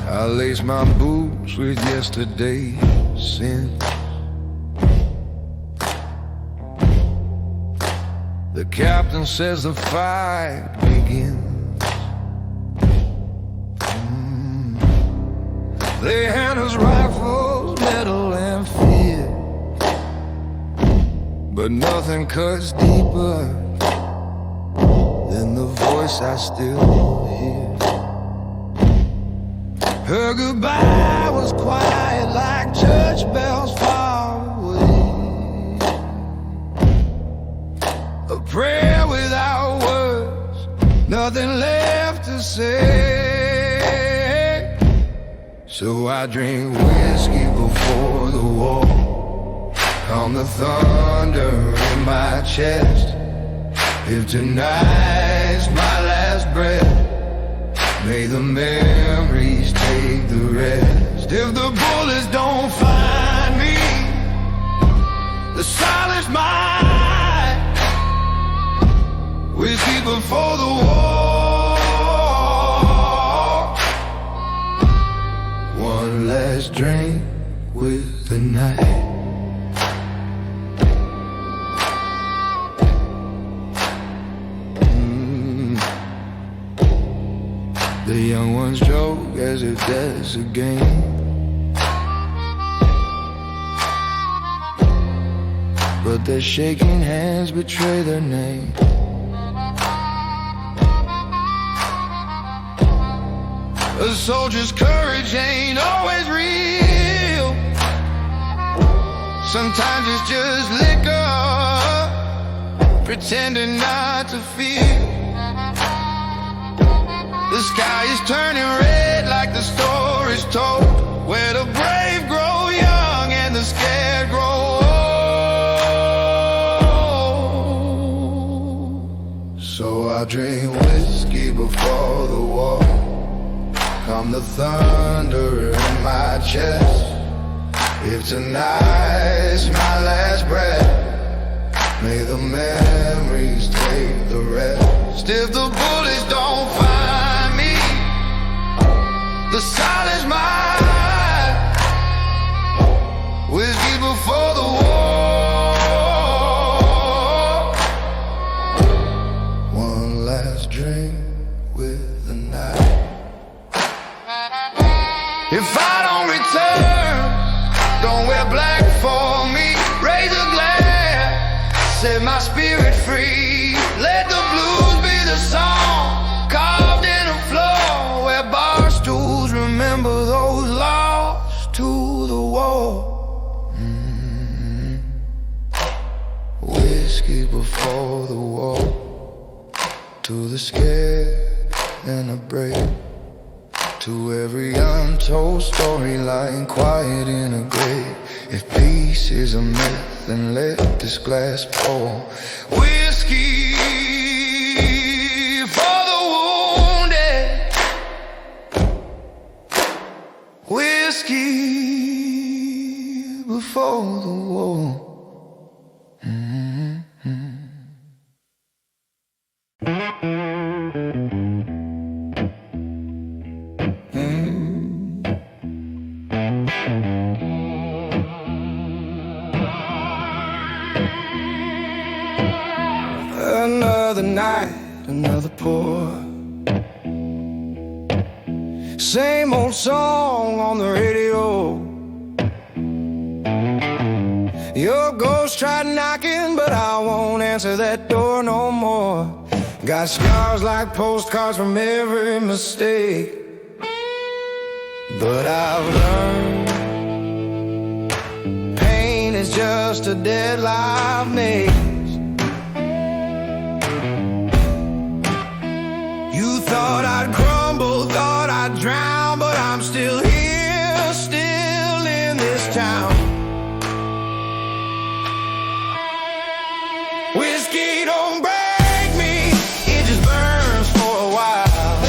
I lace my boots with yesterday's sin. The captain says the fight begins. They hand us rifles, metal and fear, but nothing cuts deeper than the voice I still hear. Her goodbye was quiet like church bells far away, a prayer without words, nothing left to say. So I drink whiskey before the war, calm the thunder in my chest. If tonight's my last breath, may the memories take the rest. If the bullets don't find me, the silence might. Whiskey before the war, one last drink with the night. The young ones joke as if that's a game, but their shaking hands betray their name. A soldier's courage ain't always real. Sometimes it's just liquor, pretending not to feel. The sky is turning red like the story's told, where the brave grow young and the scared grow old. So I drink whiskey before the war, calm the thunder in my chest. If tonight's my last breath, may the memories take the rest. If the bullets don't find me, the silence might. Whiskey before the war, one last drink with the night. If I don't return, don't wear black for me. Raise a glass, set my spirit free. Let the blues be the song to the scared and the brave, to every untold story lying quiet in a grave. If peace is a myth, then let this glass pour whiskey for the wounded, whiskey before the war. Another night, another pour. Same old song on the radio. Your ghost tried knocking, but I won't answer that door no more. Got scars like postcards from every mistake, but I've learned pain is just a dead live maze. You thought I'd crumble, thought I'd drown, but I'm still here, still in this town. Whiskey don't break me, it just burns for a while,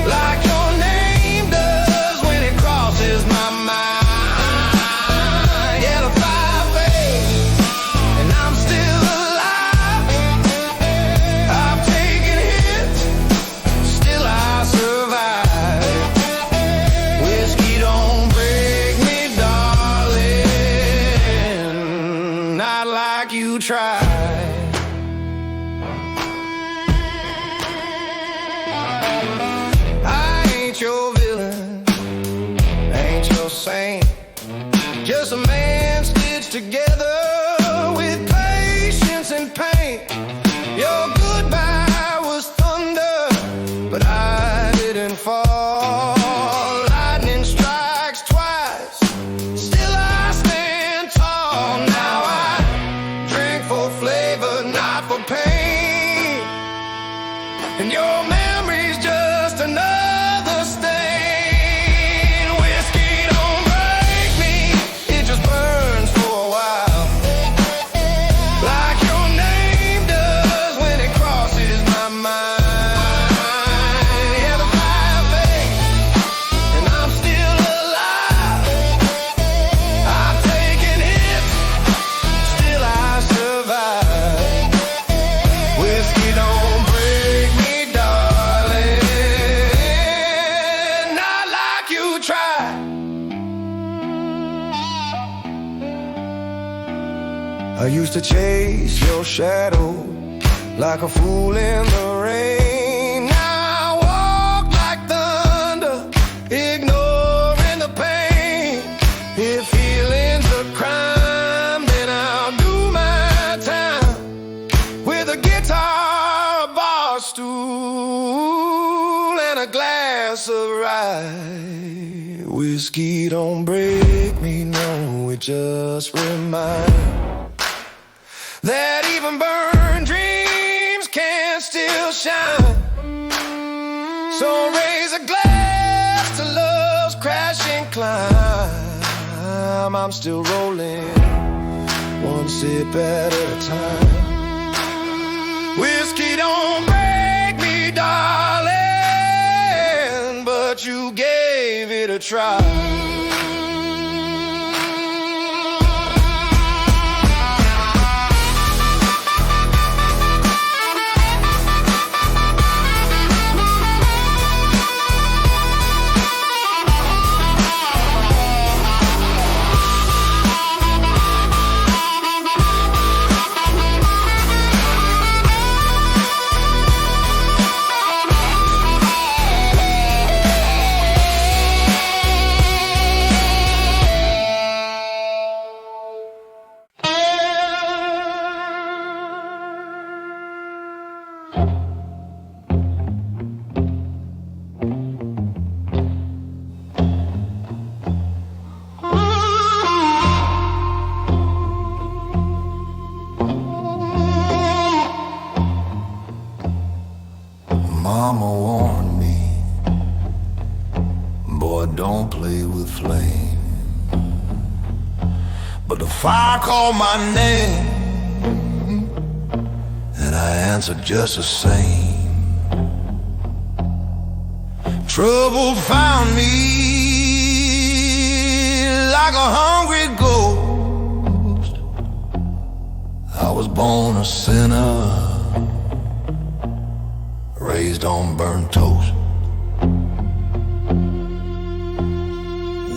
like your name does when it crosses my mind. Yeah, the fire fades, and I'm still alive. I've taken hits, still I survive. Whiskey don't break me, darling, not like you tried. I ain't your villain, ain't your saint, just a man stitched together with patience and pain. Your goodbye was thunder, but I didn't fall. Lightning strikes twice, still I stand tall. Now I drink for flavor, not for pain, and your memory's just another stain. Whiskey don't break me, it just burns for a while, like your name does when it crosses my mind. Yeah, the fire fades, and I'm still alive. I've taken hits, still I survive. Whiskey don't break me, darling, not like you tried. I used to chase your shadow like a fool in the rain. Now I walk like thunder, ignoring the pain. If healing's a crime, then I'll do my time with a guitar, a bar stool, and a glass of rye. Whiskey don't break me, no, it just reminds that even burned dreams can still shine. So raise a glass to love's crashing climb. I'm still rolling, one sip at a time. Whiskey don't break me, darling, but you gave it a try. mama warned me, boy, don't play with flame. But the fire called my name, and I answered just the same. Trouble found me like a hungry ghost. I was born a sinner, raised on burnt toast.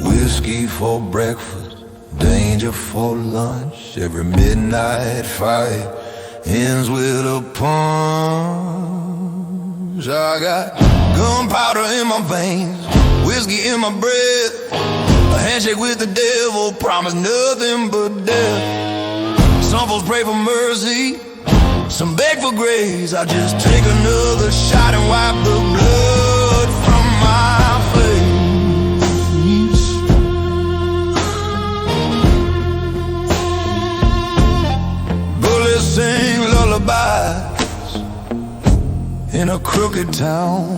Whiskey for breakfast, danger for lunch. Every midnight fight ends with a punch. I got gunpowder in my veins, whiskey in my breath. A handshake with the devil, promise nothing but death. Some folks pray for mercy, some beg for grace. I just take another shot and wipe the blood from my face. Bullets sing lullabies in a crooked town,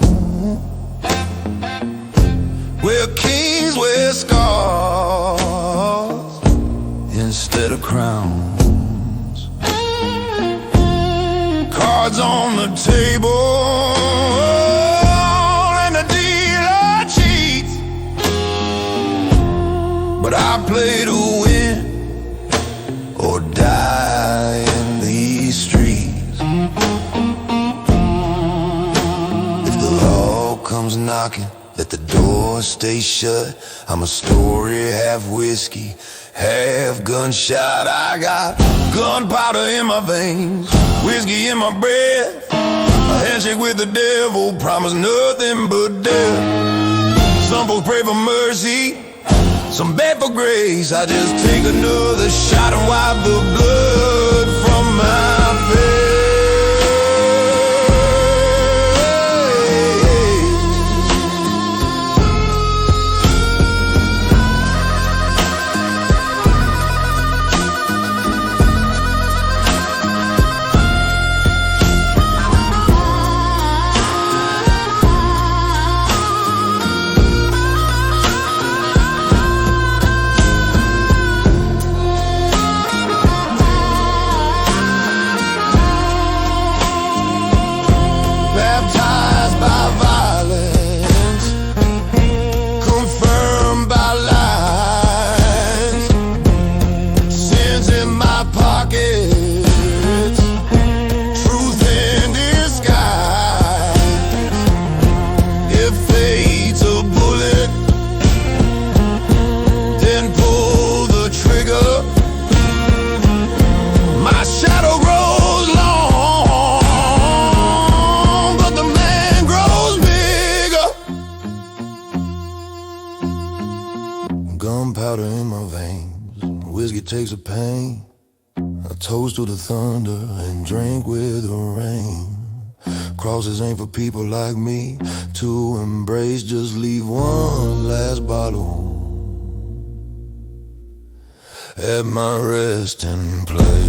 where kings wear scars instead of crowns. Cards on the table and the dealer cheats, but I play to win or die in these streets. If the law comes knocking, let the door stay shut. I'm a story, half whiskey, half gunshot. I got gunpowder in my veins, whiskey in my breath. A handshake with the devil, promise nothing but death. Some folks pray for mercy, some beg for grace. I just take another shot and wipe the blood from my face. Gunpowder in my veins, whiskey takes a pain. I toast to the thunder and drink with the rain. Crosses ain't for people like me to embrace. Just leave one last bottle at my resting place.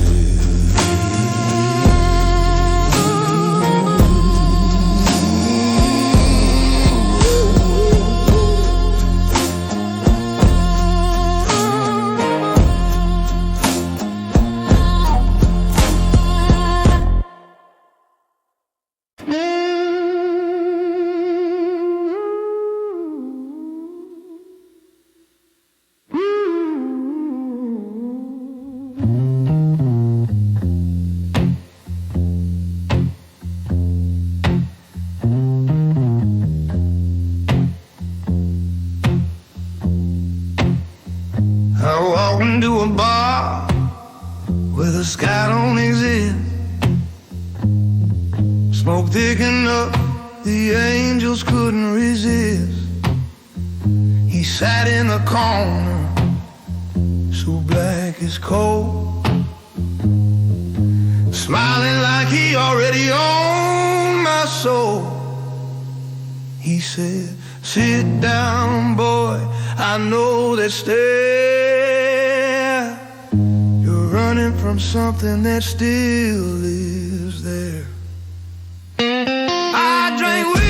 I walk into a bar where the sky don't exist. Smoke thick enough, the angels couldn't resist. He sat in the corner, so black as coal, smiling like he already owned my soul. He said, sit down, boy, I know that stare. You're running from something that still lives there. I drank whiskey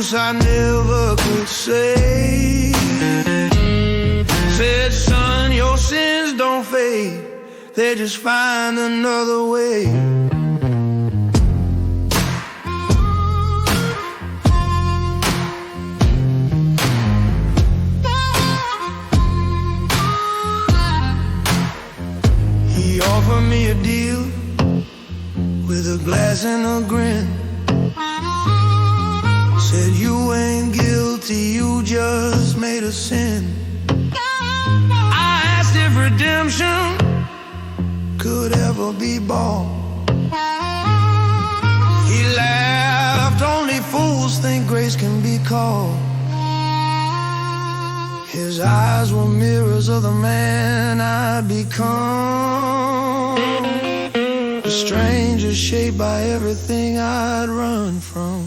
truths I never could say. Said, son, your sins don't fade, they just find another way. He offered me a deal with a glass and a grin. Said, you ain't guilty, you just made a sin. I asked if redemption could ever be bought. He laughed, only fools think grace can be called. His eyes were mirrors of the man I'd become, a stranger shaped by everything I'd run from.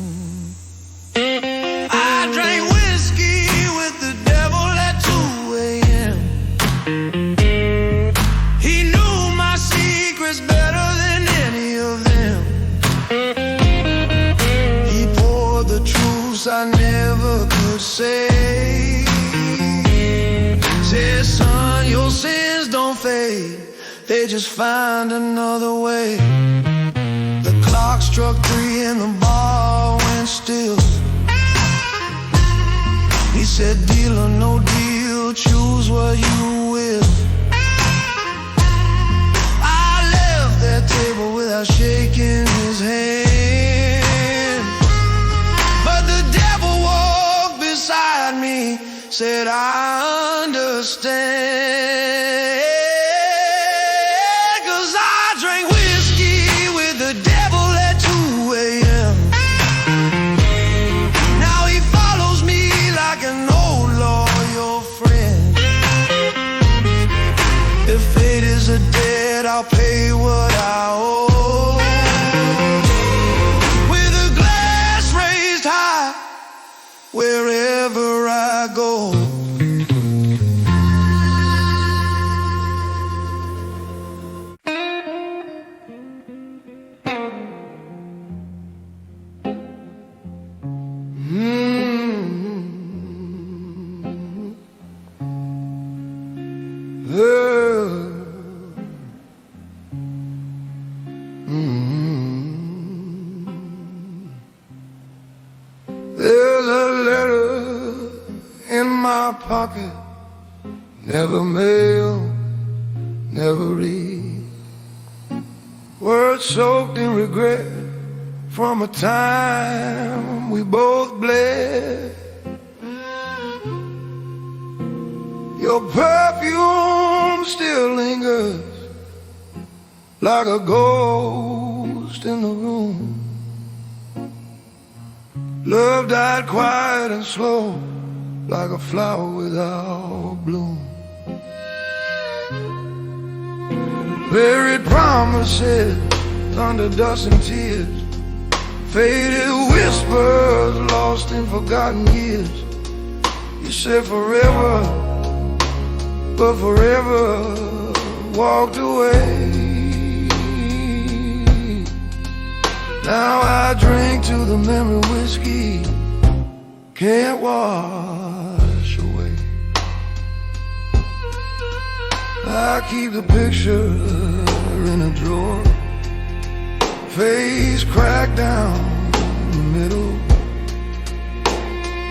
I drank whiskey with the devil at 2 a.m. He knew my secrets better than any of them. He poured the truths I never could say. Said, son, your sins don't fade, they just find another way. The clock struck 3 and the bar went still. He said, deal or no deal, choose what you will. I left that table without shaking his hand, but the devil walked beside me, said, I understand. 'Cause I drank whiskey with the devil at 2 a.m. Now he follows me like an old loyal friend. If fate is a debt, I'll pay what I owe, with a glass raised high wherever I go. There's a letter in my pocket, never mail, never read. Words soaked in regret from a time we both bled. Your perfume still lingers like a ghost in the room. Love died quiet and slow, like a flower without bloom. Buried promises under dust and tears, faded whispers lost in forgotten years. You said forever, but forever walked away. Now I drink to the memory whiskey can't wash away. I keep the picture in a drawer, face cracked down the middle,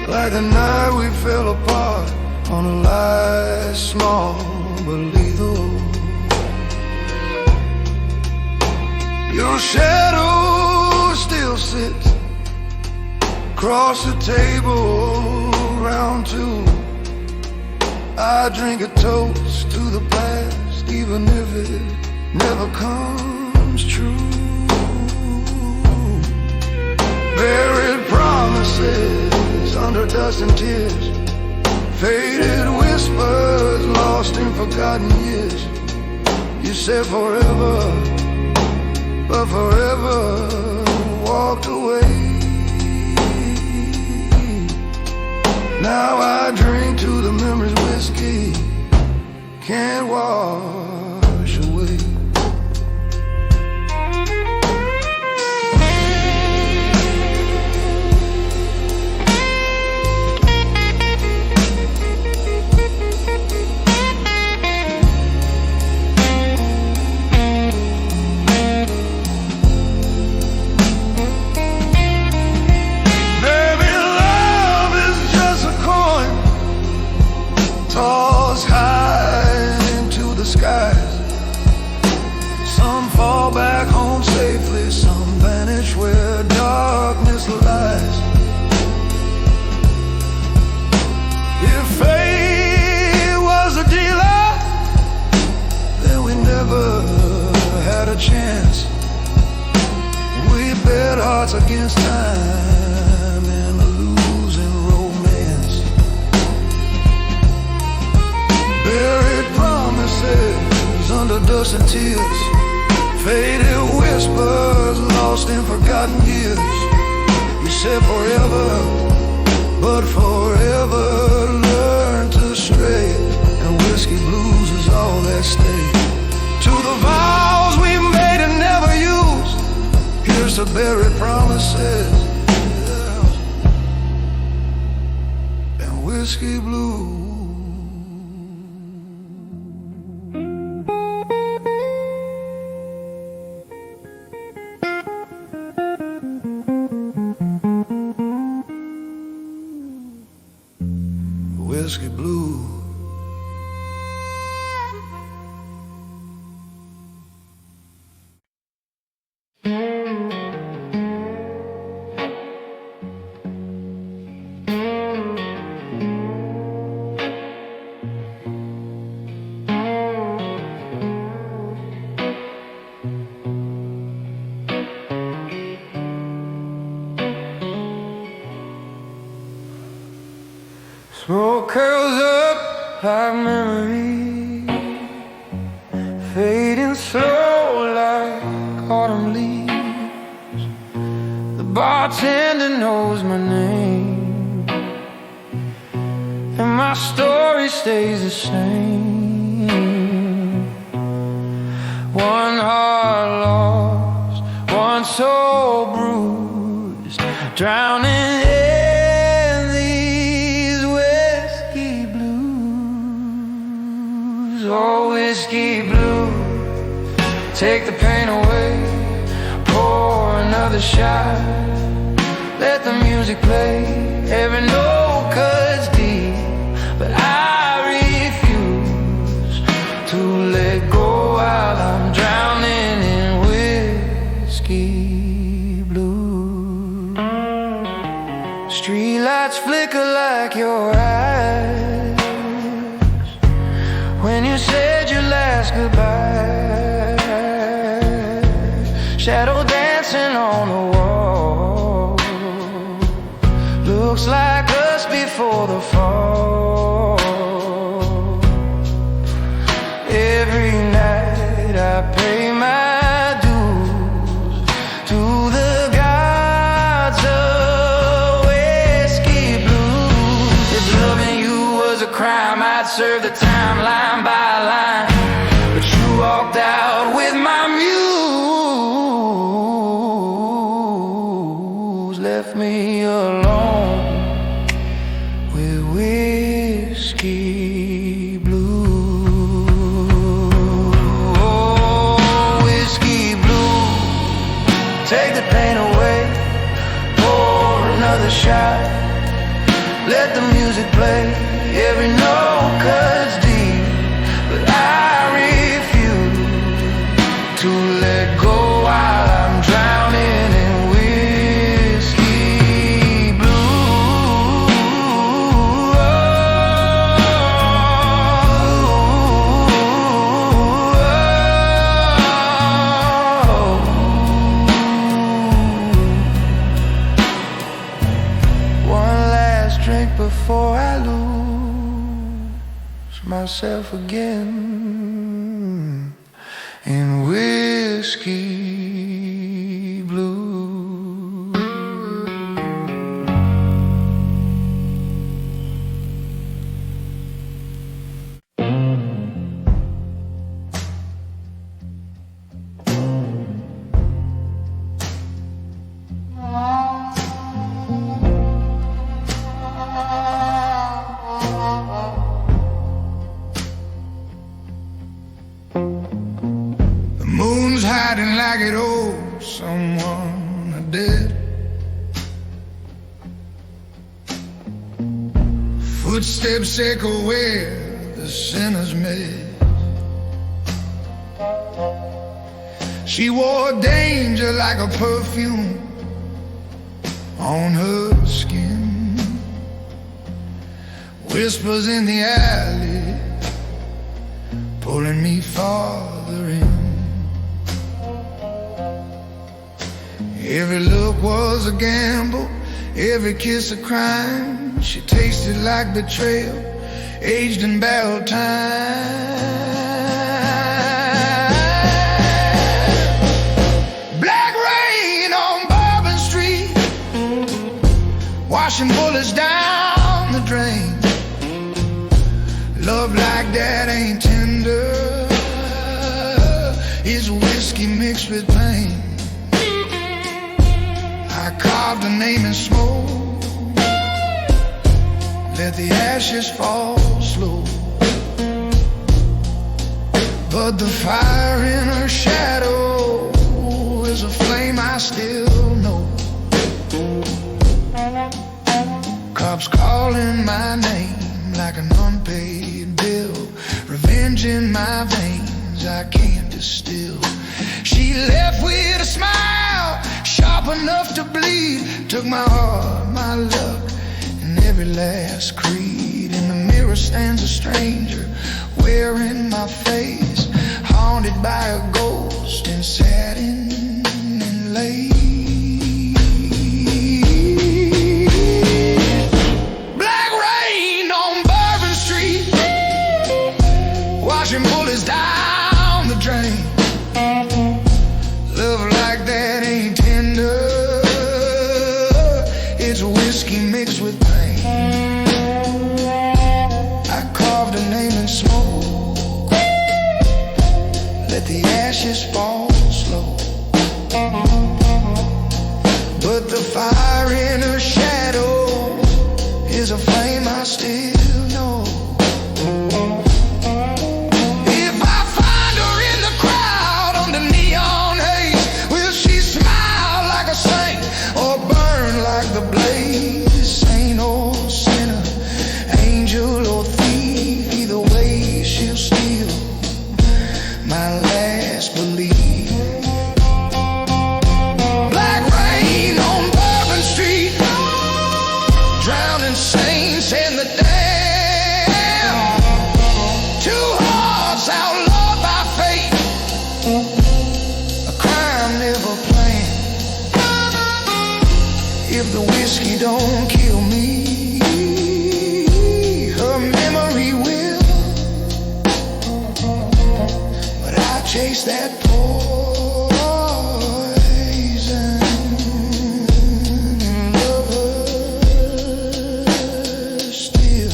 like the night we fell apart on a lie small but lethal. Your shadow still sits across the table, round two. I drink a toast to the past, even if it never comes true. Buried promises under dust and tears, faded whispers lost in forgotten years. You said forever, but forever walked away. Now I drink to the memories whiskey can't wash away. fights against time and a losing romance. Buried promises under dust and tears, faded whispers lost in forgotten years. You said forever, but forever learned to stray, and whiskey blues is all that stays. To the vows we made and never used, here's to buried promises and whiskey blues. Whiskey blue. Smoke curls up like memory, fading slow like autumn leaves. The bartender knows my name, and my story stays the same. One heart lost, one soul bruised, drowning oh, whiskey blue, take the pain away, pour another shot, let the music play, every note cuts deep, but I refuse to let go while I'm drowning in whiskey blue. Streetlights flicker like your eyes when you said your last goodbye, shadow dancing on the wall, looks like us before the fall. Every night I pay my dues to the gods of whiskey blues. If loving you was a crime, I'd serve the time line by line, but you walked out with my muse, left me alone with whiskey blue. Oh, whiskey blue, take the pain away, pour another shot, let the music play, every note cuts deep, but I refuse to let go while I'm drowning in whiskey blue. One last drink before I lose myself again in whiskey blue. Moon's hiding like it owes someone a debt. Footsteps echo where the sinner's met. She wore danger like a perfume on her skin. Whispers in the alley pulling me farther in. Every look was a gamble, every kiss a crime. She tasted like betrayal, aged in barrel time. Black rain on Bourbon Street, washing bullets down the drain. Love like that ain't tender, it's whiskey mixed with pain. I carved a name in smoke, let the ashes fall slow. But the fire in her shadow is a flame I still know. Cops calling my name like an unpaid bill, revenge in my veins I can't distill. She left with a smile sharp enough to bleed, took my heart, my luck, and every last creed. In the mirror stands a stranger, wearing my face, haunted by a ghost in satin and lace. Black rain on Bourbon Street, washing bullets down the drain. Love like that ain't tender, it's whiskey mixed with pain. I carved a name in smoke, let the ashes fall slow. But the fire in her shadow is a flame I still know. If I find her in the crowd under neon haze, will she smile like a saint or burn like the blaze? Saint or sinner, angel or thief, either way she'll steal my last belief. Black rain on Bourbon Street, drowning saints in the dam. Two hearts outlawed by fate, a crime never planned. If the whiskey don't kill me, her memory will. But I chase that poison and love her still.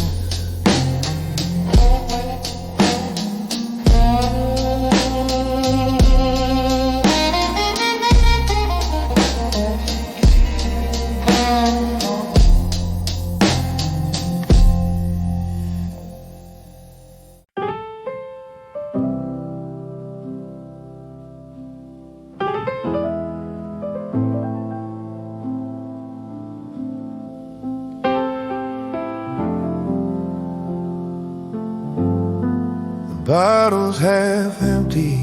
Bottles half empty,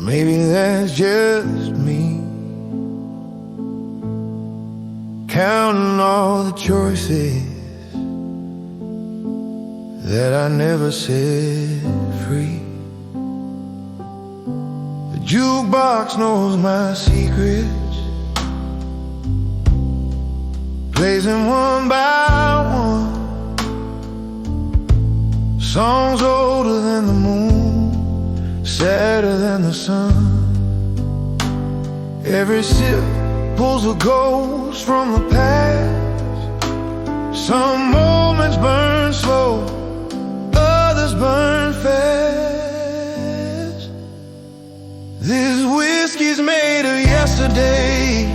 maybe that's just me, counting all the choices that I never set free. The jukebox knows my secrets, plays them one by one. Songs older than the moon, sadder than the sun. Every sip pulls a ghost from the past. Some moments burn slow, others burn fast. This whiskey's made of yesterday,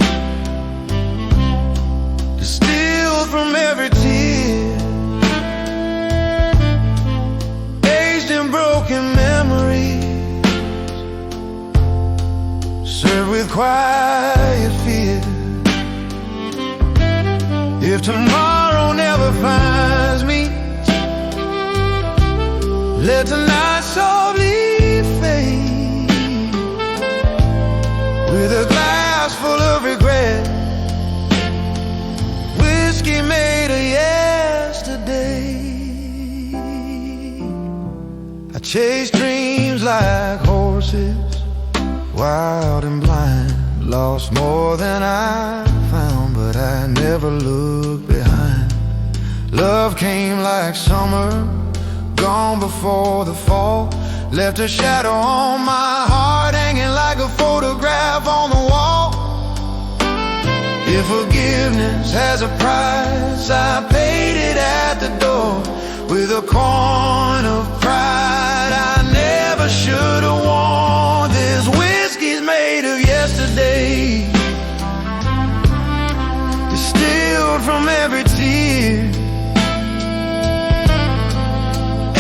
distilled from every tear, in broken memories, served with quiet fear. If tomorrow never finds me, let tonight softly fade, with a glass full of regret, whiskey made of yesterday. I chase dreams like horses, wild and blind. Lost more than I found, but I never looked behind. Love came like summer, gone before the fall. Left a shadow on my heart, hanging like a photograph on the wall. If forgiveness has a price, I paid it at the door with a coin of pride I never should have worn. This whiskey's made of yesterday, distilled from every tear,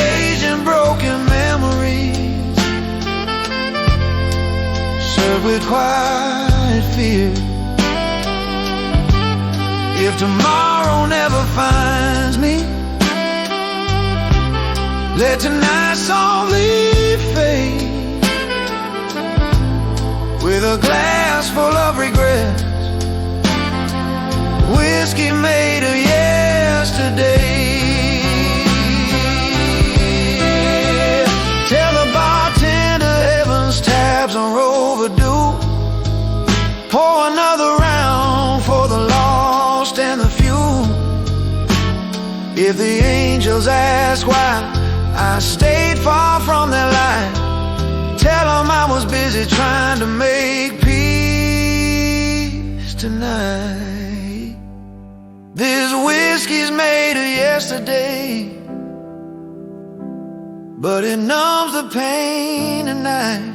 aged and broken memories, served with quiet fear. If tomorrow never finds me, let tonight's softly fade with a glass full of regrets, whiskey made of yesterday. Tell the bartender heaven's tabs are overdue. Pour another round for the lost and the few. If the angels ask why I stayed far from their light, tell them I was busy trying to make peace tonight. This whiskey's made of yesterday, but it numbs the pain tonight.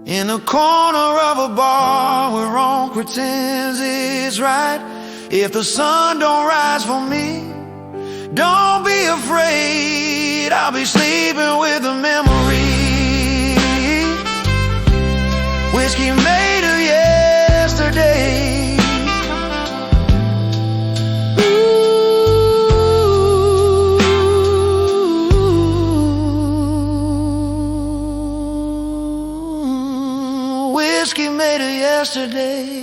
In a corner of a bar where wrong pretends it's right. If the sun don't rise for me, don't be afraid, I'll be sleeping with a memory. Whiskey made of yesterday. Ooh, whiskey made of yesterday.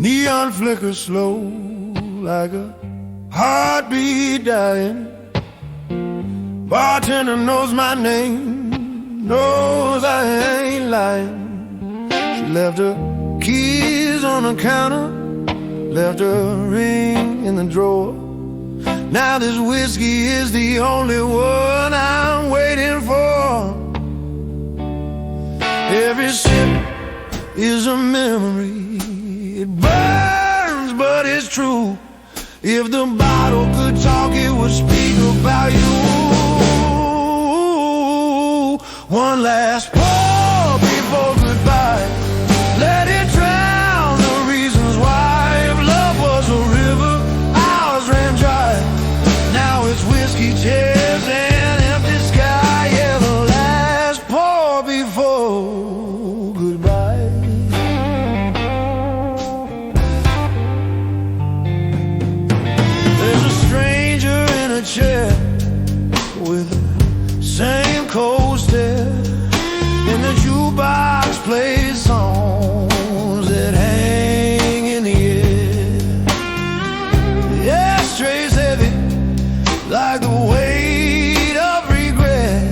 Neon flickers slow like a heartbeat dying. Bartender knows my name, knows I ain't lying. She left her keys on the counter, left her ring in the drawer. Now this whiskey is the only one I'm waiting for. Every sip is a memory. It burns, but it's true. If the bottle could talk, it would speak about you. One last pour before goodbye. Let it drown the reasons why. If love was a river, ours ran dry. Now it's whiskey, tears, and empty sky. Yeah, the last pour before goodbye. Chair with the same cold stare, and the jukebox plays songs that hang in the air. The ashtray's heavy like the weight of regret,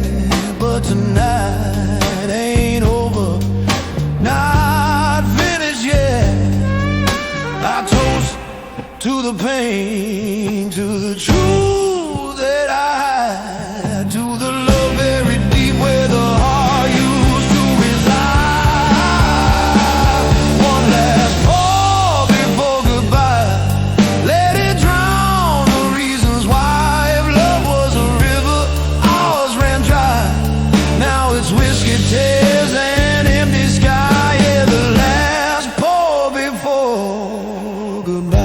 but tonight ain't over, not finished yet. I toast to the pain, to the truth that I hide, to the love buried deep where the heart used to reside. One last pour before goodbye. Let it drown the reasons why. If love was a river, ours ran dry. Now it's whiskey, tears, and empty sky. Yeah, the last pour before goodbye.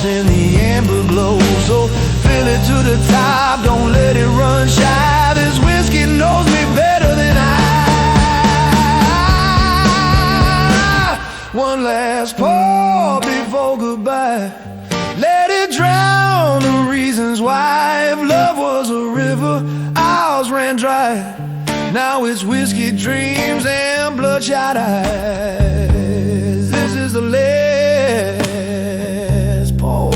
lost in the amber glow. So fill it to the top, don't let it run shy. This whiskey knows me better than I. One last pour before goodbye. Let it drown the reasons why. If love was a river, ours ran dry. Now it's whiskey dreams and bloodshot eyes. This is the last pour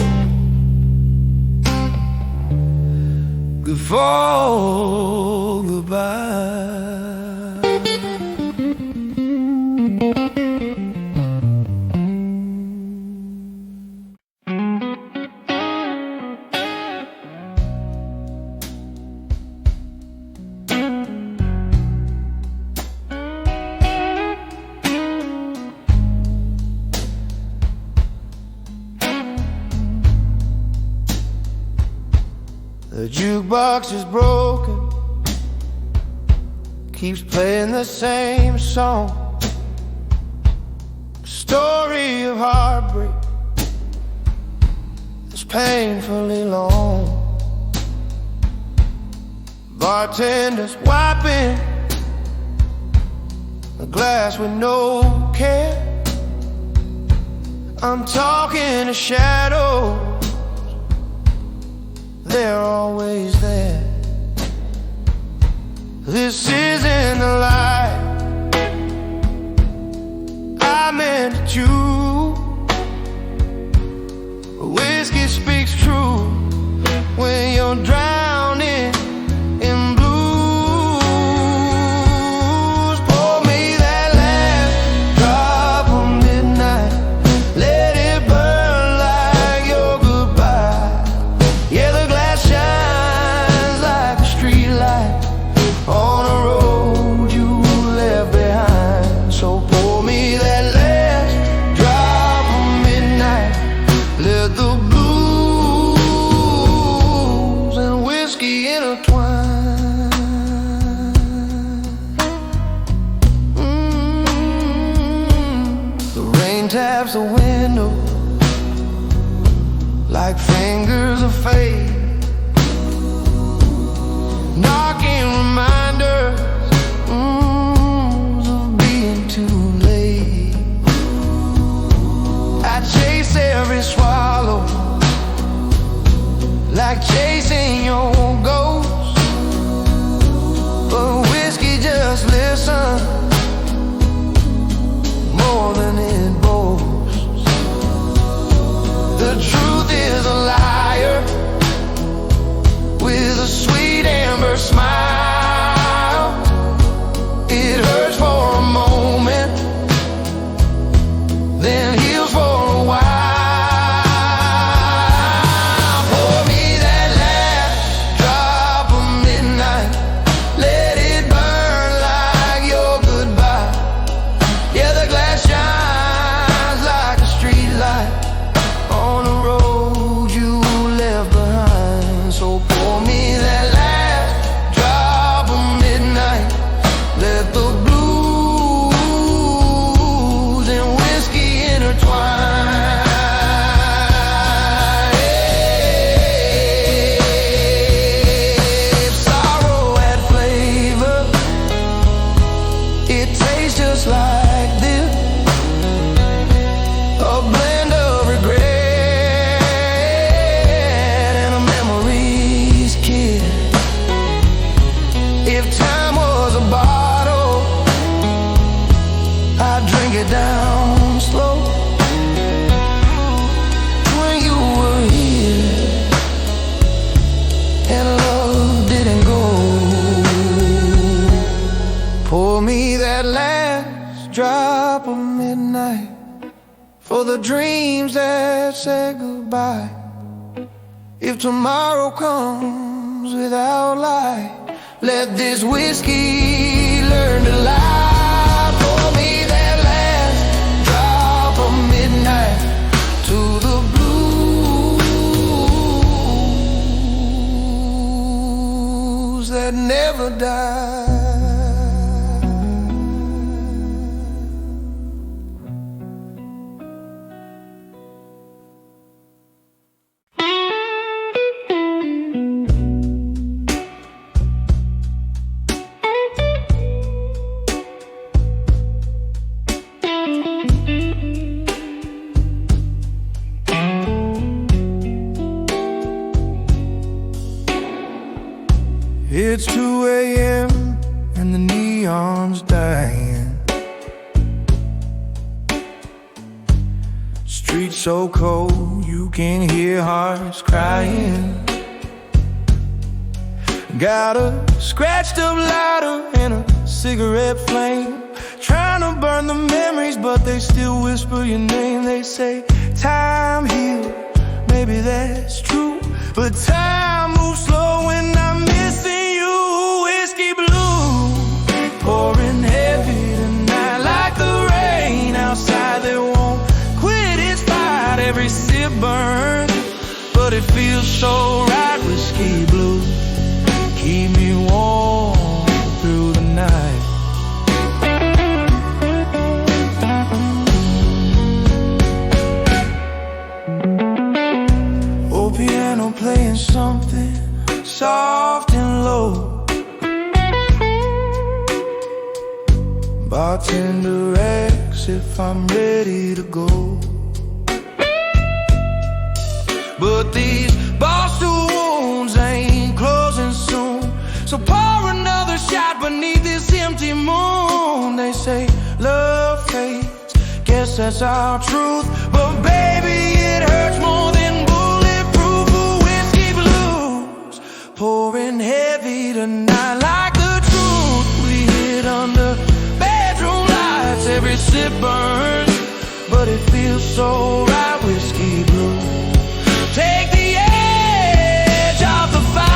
before goodbye. The jukebox is broken, keeps playing the same song. Story of heartbreak is painfully long. Bartender's wiping the glass with no care. I'm talking to shadows, they're always there. This isn't a lie, I meant it true. Whiskey speaks true when you're drowning in blues. Pour me that last drop of midnight, let it burn like your goodbye. Yeah, the glass shines like a street light on a road you left behind. So pour me that last drop of midnight, let the blues and whiskey intertwine. The rain taps the window like fingers of fate, knocking reminders of being too late. I chase every swallow like chasing your ghost, but whiskey just listens more than it boasts. The truth is a liar with a sweet amber smile. It hurts for a moment, then heals for a while. Pour me that last drop of midnight, let it burn like your goodbye. Yeah, the glass shines like a street light on the road you left behind. So pour me that last drop of midnight, let the blues and whiskey intertwine. If sorrow had flavor, it tastes just like this, a blend of regret and a memory's kiss. If time was a bottle, I'd drink it down slow. When you were here and love didn't go, pour me that last drop of midnight for the dreams that said goodbye. If tomorrow comes without light, let this whiskey learn to lie. Pour me that last drop of midnight to the blues that never die. It's 2 a.m. and the neon's dying. Streets so cold you can hear hearts crying. Got a scratched up lighter and a cigarette flame, trying to burn the memories, but they still whisper your name. They say time heals, maybe that's true, but time moves slow when I'm missing you. Whiskey blue, pouring heavy tonight like the rain outside that won't quit its fight. Every sip burns, but it feels so right. Whiskey blue, keep me warm through the night. Oh, piano playing something soft and low. Bartender asks if I'm ready to go. But these Boston wounds ain't closing soon, so pour another shot beneath this empty moon. They say love fades, guess that's our truth, but baby it hurts more than bulletproof. Whiskey blues, pouring heavy tonight like the truth. We hid under bedroom lights, every sip burns, but it feels so right. Whiskey blue, take the edge off the fire.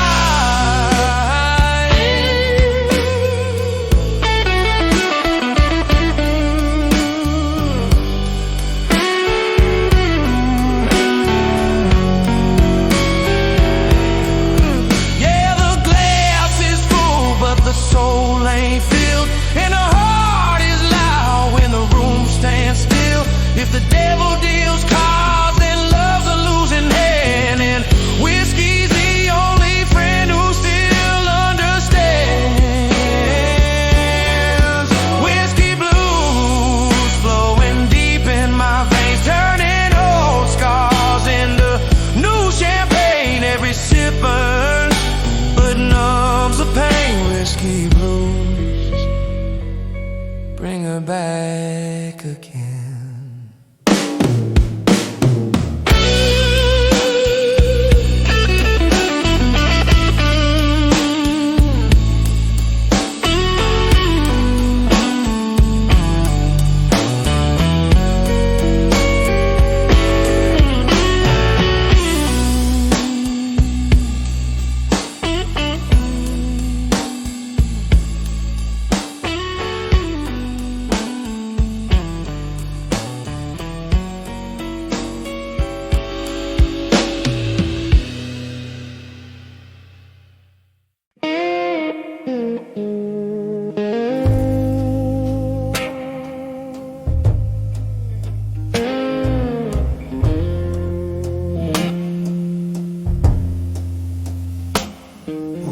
Yeah, the glass is full, but the soul ain't filled, and the heart is loud when the room stands still. If the devil deals cards, then love's a losing hand, and whiskey's the only friend who still understands. Whiskey blues flowing deep in my veins, turning old scars into new champagne. Every sip burns, but numbs the pain. Whiskey blues, bring her back again.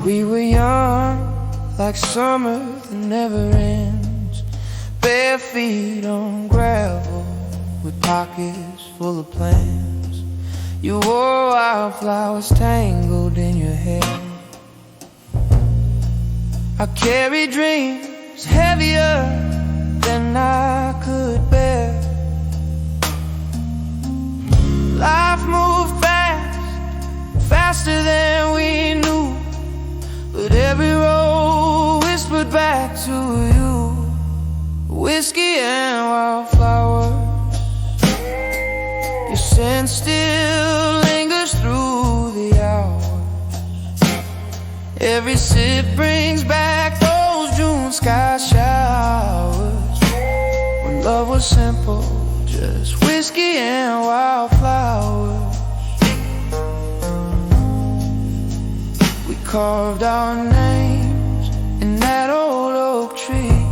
We were young, like summer that never ends, bare feet on gravel with pockets full of plans. You wore wildflowers tangled in your hair. I carried dreams heavier than I could bear. Life moved fast, faster than we knew, but every road whispered back to you. Whiskey and wildflowers, your scent still lingers through the hours. Every sip brings back those June sky showers, when love was simple, just whiskey and wildflowers. Carved our names in that old oak tree,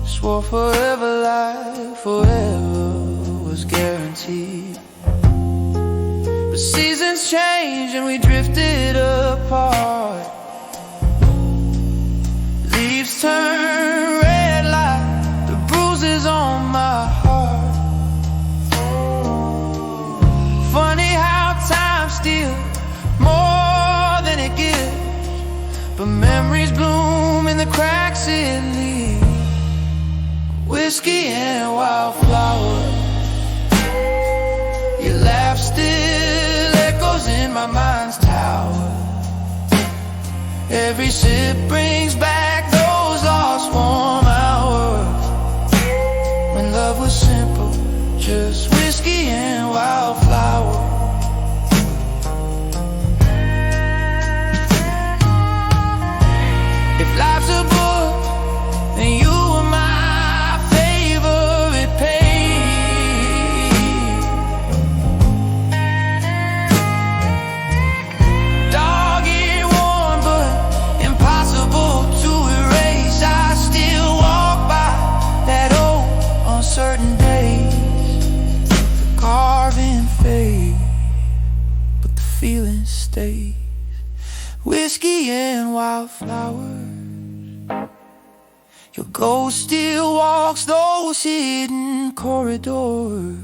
swore forever life, forever was guaranteed. But seasons changed and we drifted apart. Leaves turn red like the bruises on my heart. Funny how time steals more than it gives, but memories whiskey and wildflowers. Your laugh still echoes in my mind's tower. Every sip brings back those lost warm hours when love was simple, just whiskey and wildflowers. If life's a book, then you were my favorite page. Dog-eared warm, but impossible to erase. I still walk by that old uncertain days. The carving fades, but the feeling stays. Whiskey and wildflowers. Your ghost still walks those hidden corridors.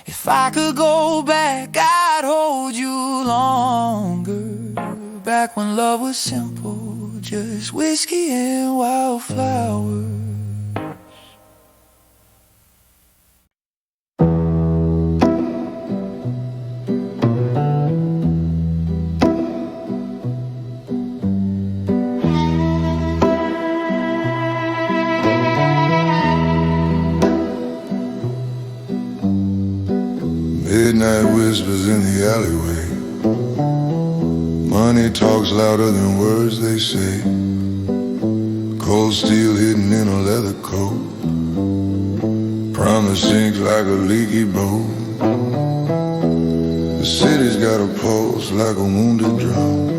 If I could go back, I'd hold you longer. Back when love was simple, just whiskey and wildflowers. Midnight whispers in the alleyway. Money talks louder than words they say. Cold steel hidden in a leather coat. Promise sinks like a leaky boat. The city's got a pulse like a wounded drum.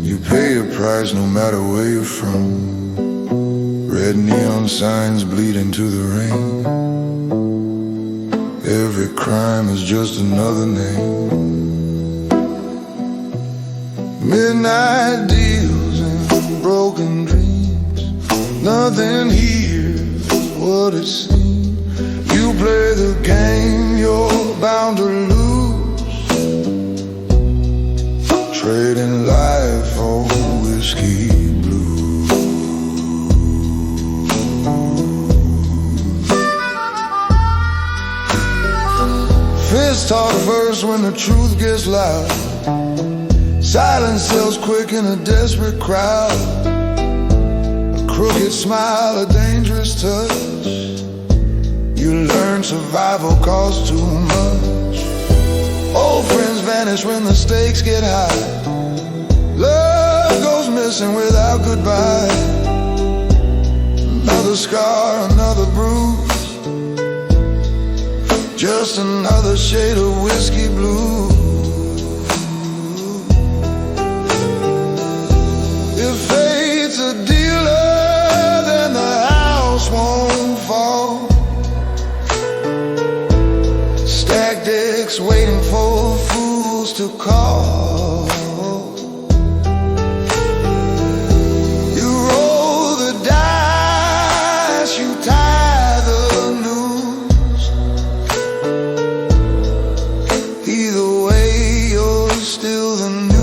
You pay a price no matter where you're from. Red neon signs bleed into the rain. Every crime is just another name. Midnight deals and broken dreams. Nothing here is what it seems. You play the game, you're bound to lose. Trading life for whiskey blues. Fists talk first when the truth gets loud. Silence sells quick in a desperate crowd. A crooked smile, a dangerous touch. You learn survival costs too much. Old friends vanish when the stakes get high. Love goes missing without goodbye. Another scar, another bruise. Just another shade of whiskey blue. If fate's a dealer, then the house won't fall. Stacked decks waiting for fools to call. You roll the dice, you tie the noose. Either way, you're still the news.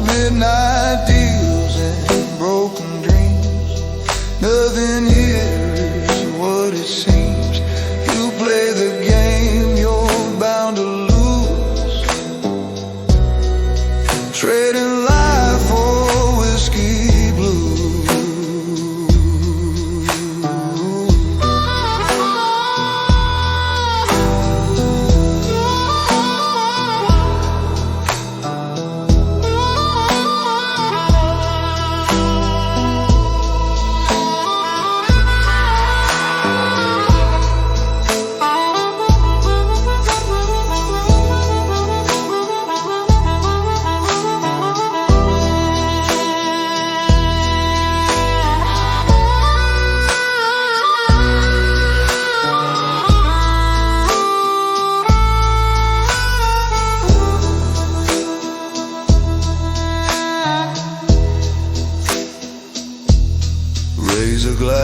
Midnight deals and broken dreams. Nothing here is what it seems. You play the game, you're bound to lose. Trading life for whiskey blues. Raise a glass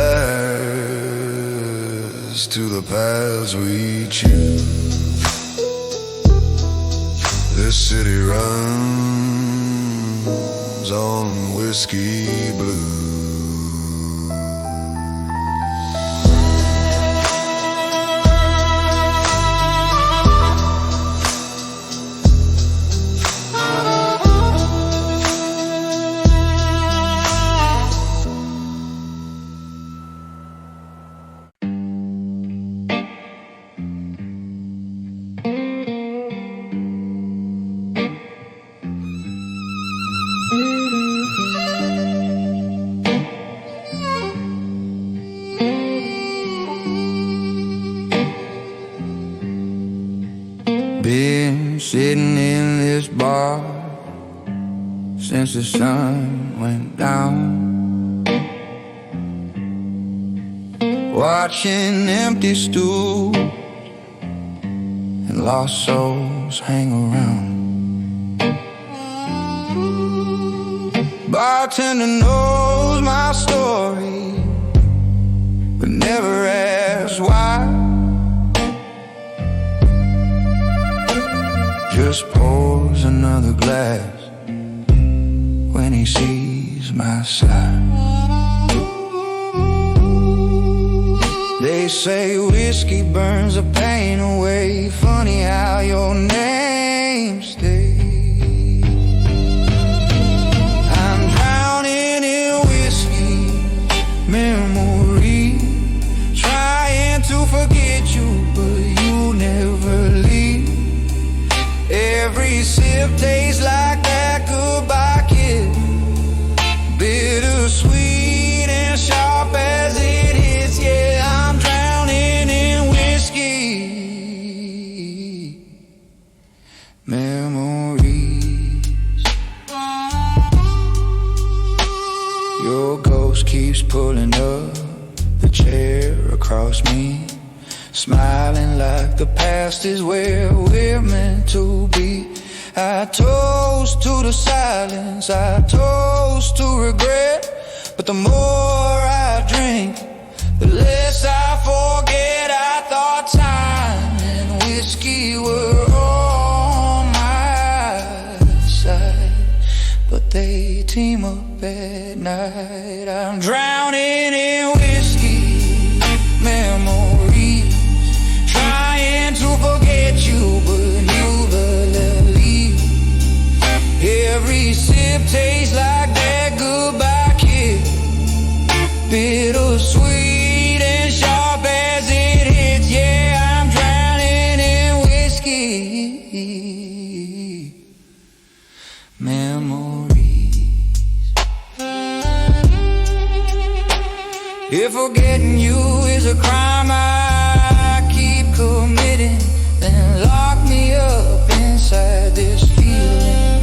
to the paths we choose. This city runs on whiskey blues. sitting in this bar since the sun went down, watching empty stools and lost souls hang around. Bartender knows my story, but never asks why. Just pours another glass when he sees my side. They say whiskey burns the pain away. Funny how your name stays. I'm drowning in whiskey memory, trying to forget you, but you never leave. Every sip tastes like that goodbye kiss, bittersweet and sharp as it is. Yeah, I'm drowning in whiskey memories. Your ghost keeps pulling up the chair across me, smiling like the past is where we're meant to be. I toast to the silence, I toast to regret, but the more I drink, the less I forget. I thought time and whiskey were on my side, but they team up at night. I'm drowning in whiskey memories, trying to forget you, but you never leave. Every sip tastes like that goodbye kiss, bittersweet and sharp as it hits. Yeah, I'm drowning in whiskey memories. If forgetting you is a crime I keep committing, then lock me up inside this feeling.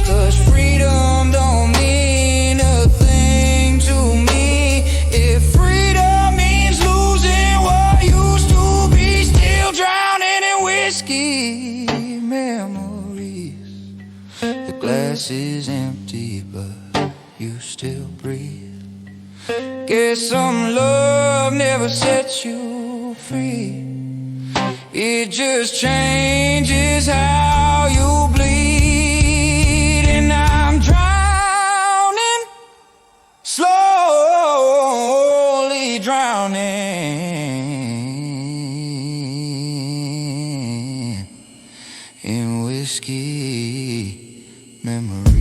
'Cause freedom don't mean a thing to me if freedom means losing what used to be. Still drowning in whiskey memories. The glass is empty, but you still breathe. Guess some love never sets you free. It just changes how you bleed. And I'm drowning, slowly drowning in whiskey memories.